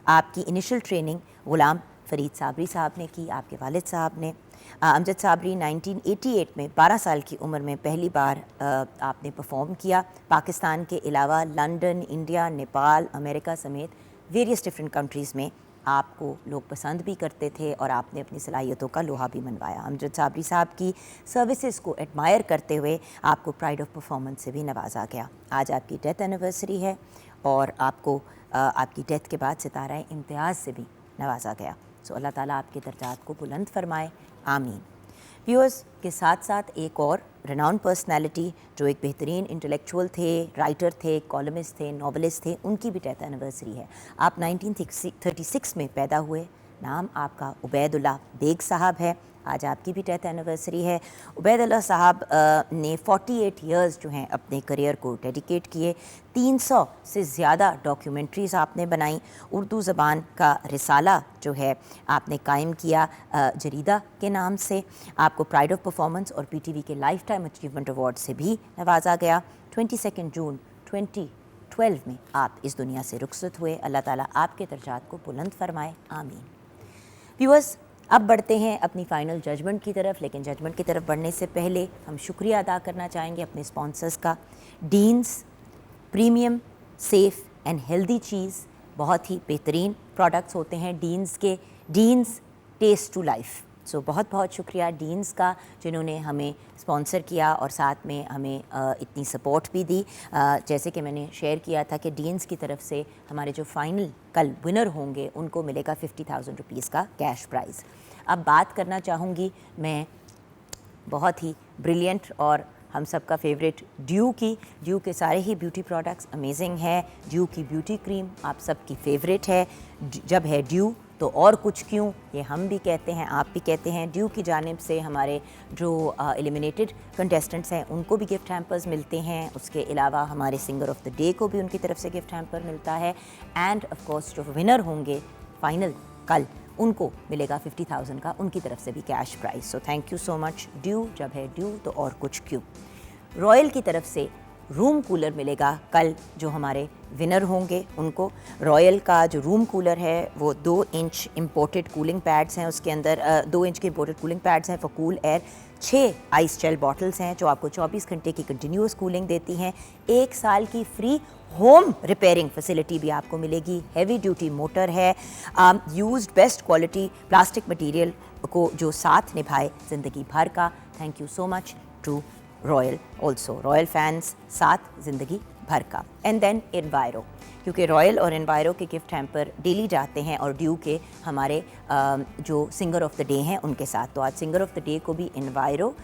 आपकी इनिशियल ट्रेनिंग ग़ुलाम फ़रीद साबरी साहब ने की, आपके वालिद साहब ने। अमजद साबरी 1988 में 12 साल की उम्र में पहली बार आपने परफॉर्म किया। पाकिस्तान के अलावा लंदन, इंडिया, नेपाल, अमेरिका समेत वेरियस डिफरेंट कंट्रीज़ में आपको लोग पसंद भी करते थे और आपने अपनी सलाहियतों का लोहा भी मनवाया। अमजद साबरी साहब की सर्विसेज को एडमायर करते हुए आपको प्राइड ऑफ परफॉर्मेंस से भी नवाजा गया। आज आपकी डेथ एनिवर्सरी है और आपको आपकी डेथ के बाद सितारा इम्तियाज़ से भी नवाजा गया। सो अल्लाह ताला आपके दर्जात को बुलंद फरमाए, आमीन। व्यूअर्स के साथ साथ एक और रेनाउंड पर्सनालिटी जो एक बेहतरीन इंटेलेक्चुअल थे, राइटर थे, कॉलमिस्ट थे, नॉवलिस्ट थे, उनकी भी डेथ एनिवर्सरी है। आप 1936 में पैदा हुए, नाम आपका उबैदुल्लाह बेग साहब है। आज आपकी भी डेथ एनिवर्सरी है। उबैदुल्लाह साहब ने 48 इयर्स जो हैं अपने करियर को डेडिकेट किए। 300 से ज़्यादा डॉक्यूमेंट्रीज़ आपने बनाई। उर्दू ज़बान का रिसाला जो है आपने कायम किया जरीदा के नाम से। आपको प्राइड ऑफ परफॉर्मेंस और पीटीवी के लाइफ टाइम अचीवमेंट अवार्ड से भी नवाजा गया। 22 जून 2012 में आप इस दुनिया से रुखसत हुए। अल्लाह ताला आपके दर्जात को बुलंद फरमाए, आमीन। व्यूअर्स, अब बढ़ते हैं अपनी फ़ाइनल जजमेंट की तरफ, लेकिन जजमेंट की तरफ बढ़ने से पहले हम शुक्रिया अदा करना चाहेंगे अपने स्पॉन्सर्स का। Dean's premium safe and healthy cheese, बहुत ही बेहतरीन प्रोडक्ट्स होते हैं डीन्स के। Dean's taste to life. So बहुत बहुत शुक्रिया डीन्स का, जिन्होंने हमें स्पॉन्सर किया और साथ में हमें इतनी सपोर्ट भी दी। जैसे कि मैंने शेयर किया था कि डीन्स की तरफ से हमारे जो फाइनल कल विनर होंगे उनको मिलेगा 50,000 रुपीज़ का कैश प्राइज़। अब बात करना चाहूँगी मैं बहुत ही ब्रिलियंट और हम सब का फेवरेट ड्यू की। ड्यू के सारे ही ब्यूटी प्रोडक्ट्स अमेजिंग है। ड्यू की ब्यूटी क्रीम आप सब की फेवरेट है। जब है ड्यू तो और कुछ क्यों, ये हम भी कहते हैं, आप भी कहते हैं। ड्यू की जानिब से हमारे जो एलिमिनेटेड कंटेस्टेंट्स हैं उनको भी गिफ्ट हैम्पर्स मिलते हैं। उसके अलावा हमारे सिंगर ऑफ द डे को भी उनकी तरफ से गिफ्ट हैम्पर मिलता है। एंड ऑफ कोर्स जो विनर होंगे फाइनल कल, उनको मिलेगा 50,000 का उनकी तरफ से भी cash prize. So thank you so much due. जब है ड्यू तो और कुछ क्यों। रॉयल की तरफ से रूम कूलर मिलेगा कल जो हमारे विनर होंगे उनको। रॉयल का जो रूम कूलर है वो 2 इंच इम्पोर्टेड कूलिंग पैड्स हैं, उसके अंदर 2 इंच के इम्पोर्टेड कूलिंग पैड्स हैं for cool air. 6 ice gel bottles हैं जो आपको 24 घंटे की कंटिन्यूस कूलिंग देती हैं। 1 साल की फ्री होम रिपेयरिंग फैसिलिटी भी आपको मिलेगी। हैवी ड्यूटी मोटर है। Used best quality plastic material को जो साथ निभाए ज़िंदगी भर का। Thank you so much to Royal also. Royal fans साथ ज़िंदगी भर का। एंड देन एनवायरो, क्योंकि रॉयल और एनवायरो के गिफ्ट हैम्पर डेली जाते हैं और ड्यू के हमारे जो सिंगर ऑफ द डे हैं उनके साथ। तो आज सिंगर ऑफ द डे को भी एनवायरो,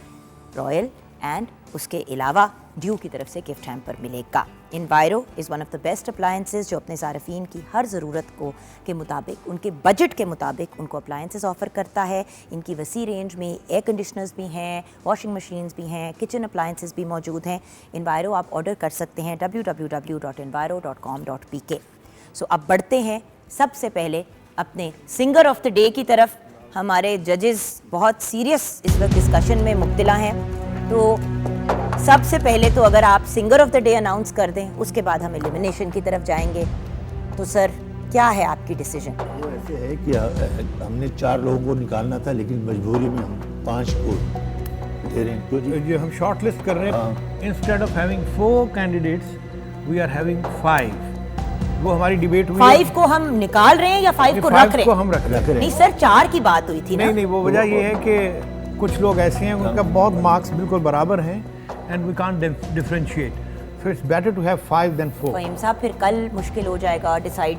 रॉयल एंड उसके अलावा ड्यू की तरफ से गिफ्ट हैम्पर मिलेगा। Enviro is one of the best appliances जो अपने सार्फिन की हर ज़रूरत को के मुताबिक, उनके बजट के मुताबिक उनको अप्लायंसेस ऑफ़र करता है। इनकी वसी रेंज में एयर कंडीशनर्स भी हैं, वॉशिंग मशीन्स भी हैं, किचन अप्लायंसेस भी मौजूद हैं। एनवायरो आप ऑर्डर कर सकते हैं www.enviro.com.pk। सो अब बढ़ते हैं सबसे पहले अपने सिंगर ऑफ द डे की तरफ। हमारे जजेस बहुत सीरियस इस वक्त डिस्कशन में मुब्तला हैं, तो सबसे पहले तो अगर आप singer of the day announce कर दें, उसके बाद हम एलिमिनेशन की तरफ जाएंगे। तो सर क्या है आपकी डिसीजन? वो ऐसे है कि हमने 4 लोगों को निकालना था, लेकिन मजबूरी में हम 5 को दे रहे हैं। जो हम शॉर्ट लिस्ट कर रहे हैं, instead of having 4 candidates we are having 5। वो हमारी डिबेट हुई। 5 को हम निकाल रहे हैं या 5 को रख रहे हैं? को हम रख रहे हैं। नहीं सर, 4 की बात हुई थी ना। नहीं, वो वजह ये है कि कुछ लोग ऐसे हैं उनका बहुत मार्क्स बिल्कुल बराबर हैं and we can't differentiate, so it's better to have 5 than 4। Faheem साहब फिर कल मुश्किल हो जाएगा डिसाइड।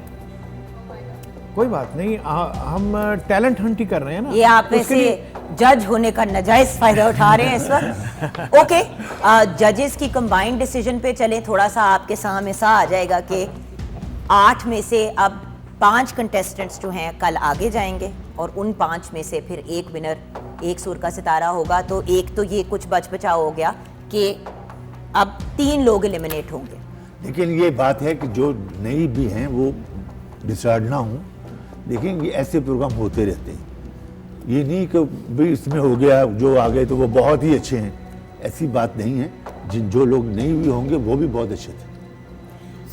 कोई बात नहीं, हम टैलेंट हंट ही कर रहे हैं ना। ये आप ऐसे जज होने का नाजायज फायदा उठा रहे हैं इस वक्त। ओके, जजेस की कंबाइंड डिसीजन पे चलें। थोड़ा सा आपके सामने सा आ जाएगा कि 8 में से अब 5 कंटेस्टेंट्स जो हैं कल आगे जाएंगे और उन 5 में से फिर एक विनर, एक सुर का सितारा होगा। तो एक तो ये कुछ बच बचाव हो गया कि अब 3 लोग एलिमिनेट होंगे। लेकिन ये बात है कि जो नई भी हैं वो डिसाइड ना हो। लेकिन ये ऐसे प्रोग्राम होते रहते हैं, ये नहीं कि भाई इसमें हो गया, जो आ गए तो वो बहुत ही अच्छे हैं, ऐसी बात नहीं है। जो लोग नहीं भी होंगे वो भी बहुत अच्छे थे,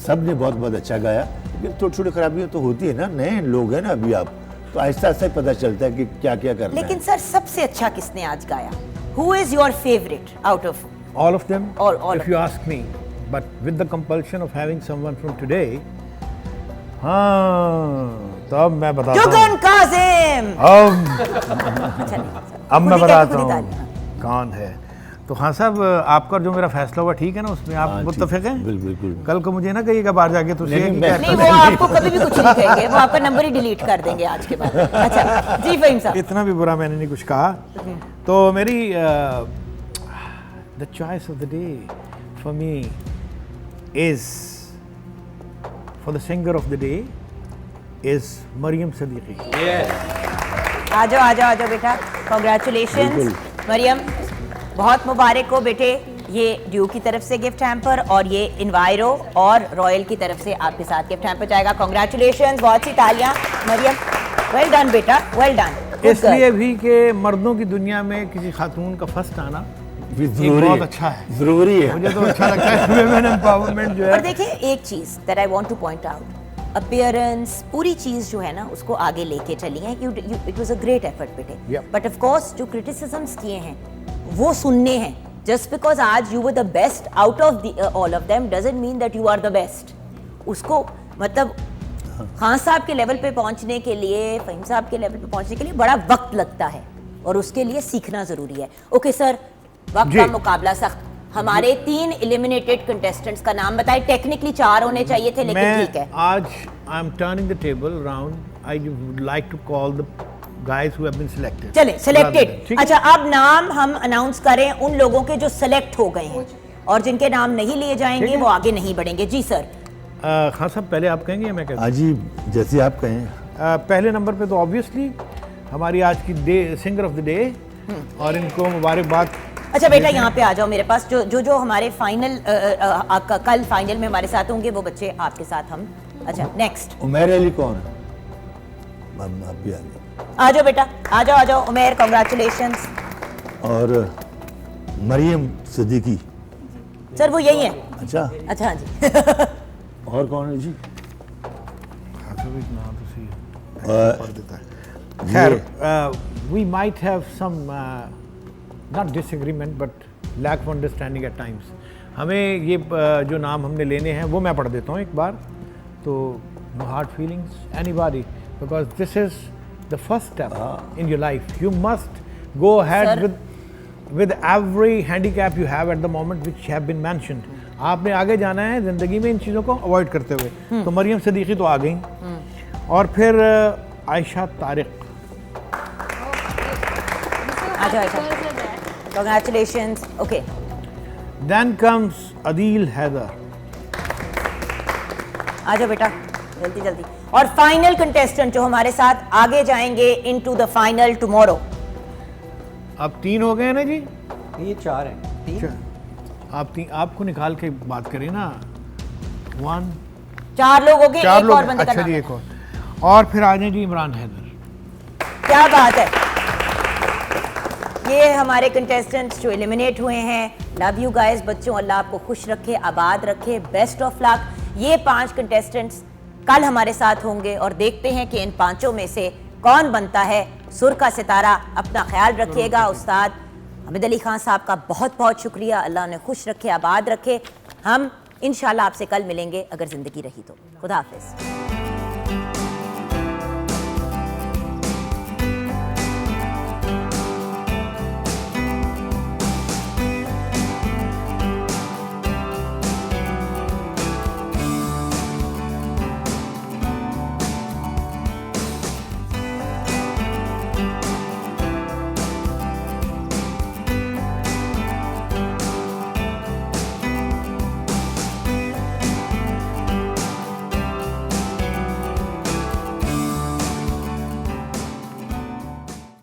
सब ने बहुत बहुत अच्छा गाया। लेकिन छोटी छोटी खराबियाँ तो होती है ना, नए लोग हैं ना अभी आप, तो आहिस्ता आहिस्ता पता चलता है कि क्या क्या करना है। लेकिन सर सबसे अच्छा किसने आज गाया? Who is your favorite out of all of them? All if you ask me, but with the compulsion of having someone from today, हाँ तो अब मैं बताता जुगन हूँ, काजिम। अब मैं खुद ही बताता खुद ही हूँ कौन है। तो खान साहब, आपका जो मेरा फैसला हुआ ठीक है ना, उसमें आप मुत्तफिक हैं? बिल्कुल। कल को मुझे ना कहिएगा बाहर जाके तो नहीं, वो आपको कभी भी कुछ नहीं कहेंगे, वो आपका नंबर ही डिलीट कर देंगे आज के बाद। अच्छा जी फहीम साहब। इतना भी बुरा मैंने नहीं कुछ कहा। तो मेरी the choice of the day for me is, for the singer of the day is Mariam Siddiqui. आ जाओ बेटा, कॉन्ग्रेचुलेशन मरियम, बहुत मुबारक हो बेटे। ये ड्यू की तरफ से गिफ्ट हैम्पर और ये इन्वायरो और रॉयल की तरफ से आपके साथ गिफ्ट हैम्पर जाएगा। कॉन्ग्रेचुलेशन, बहुत सी तालियां मरियम, वेल डन बेटा, वेल डन। इसलिए भी कि मर्दों की दुनिया में किसी खातून का फर्स्ट आना बहुत अच्छा है, जरूरी है। मुझे तो अच्छा लगता है वुमेन एम्पावरमेंट जो है। और देखिए एक चीज that I want two point out, appearance पूरी चीज जो है ना उसको आगे लेके चली है। It was a great effort बेटे, बट ऑफ कोर्स जो क्रिटिसिजम्स किए हैं वो सुनने हैं। जस्ट बिकॉज आज you were the best out of all of them doesn't mean that you are the best. उसको मतलब खान साहब के लेवल पे पहुंचने के लिए, फहीम साहब के लेवल पे पहुंचने के लिए बड़ा वक्त लगता है और उसके लिए सीखना जरूरी है। ओके सर, वक्त का मुकाबला सख्त। हमारे 3 एलिमिनेटेड कंटेस्टेंट्स का नाम बताएं। टेक्निकली 4 होने चाहिए थे, लेकिन ठीक है। आज I am turning the table around, I would like to call the guys who have been selected. चले सिलेक्टेड। अच्छा, अब नाम हम अनाउंस करें उन लोगों के जो सिलेक्ट हो गए हैं, और जिनके नाम नहीं लिए जाएंगे वो आगे नहीं बढ़ेंगे। जी सर। खान साहब पहले आप कहेंगे या मैं कहूँ? जी जैसे आप कहें। पहले नंबर पे तो ऑब्वियसली हमारी आज की day singer of the day, और इनको मुबारकबाद। अच्छा बेटा, यहाँ पे आ जाओ मेरे पास। जो हमारे फाइनल कल फाइनल में हमारे साथ होंगे वो बच्चे आपके साथ हम। अच्छा नेक्स्ट, उमैर अली कौन है? आप भी आ जाओ। आ जाओ बेटा, आ जाओ उमैर, कॉन्ग्रेचुलेशंस। और मरियम सिद्दीकी। सर वो यही है। अच्छा हाँ जी। और कौन है जी? खैर, we might have some not disagreement but lack of understanding at times. हमें ये जो नाम हमने लेने हैं वो मैं पढ़ देता हूँ एक बार। तो no hard feelings anybody, because this is the first step in your life. You must go ahead with every handicap you have at the moment which have been mentioned. आपने आगे जाना है जिंदगी में इन चीज़ों को अवॉइड करते हुए। तो मरियम सदीकी तो आ गई, और फिर आयशा तारिक। आ जाओ Ayesha, congratulations. Okay, Then comes Adeel Haider. आ जाओ बेटा, जल्दी जल्दी। और फाइनल कंटेस्टेंट जो हमारे साथ आगे जाएंगे इनटू द फाइनल टुमारो। अब 3 हो गए ना जी? ये 4 हैं। 3 आपको निकाल के बात करें ना। 1 4 लोग हो गए, एक और बंदे का अच्छा नाम जी, है। एक और फिर आ जाए जी इमरान हैदर। क्या बात है। ये हमारे कंटेस्टेंट्स जो एलिमिनेट हुए हैं। लव यू गाइस बच्चों, अल्लाह आपको खुश रखे, आबाद रखे, बेस्ट ऑफ लक। ये 5 कंटेस्टेंट्स कल हमारे साथ होंगे और देखते हैं कि इन 5 में से कौन बनता है सुर का सितारा। अपना ख्याल रखिएगा। उस्ताद हामिद अली खान साहब का बहुत बहुत शुक्रिया, अल्लाह ने खुश रखे, आबाद रखे। हम इंशाल्लाह आपसे कल मिलेंगे अगर ज़िंदगी रही तो। खुदा हाफिज़।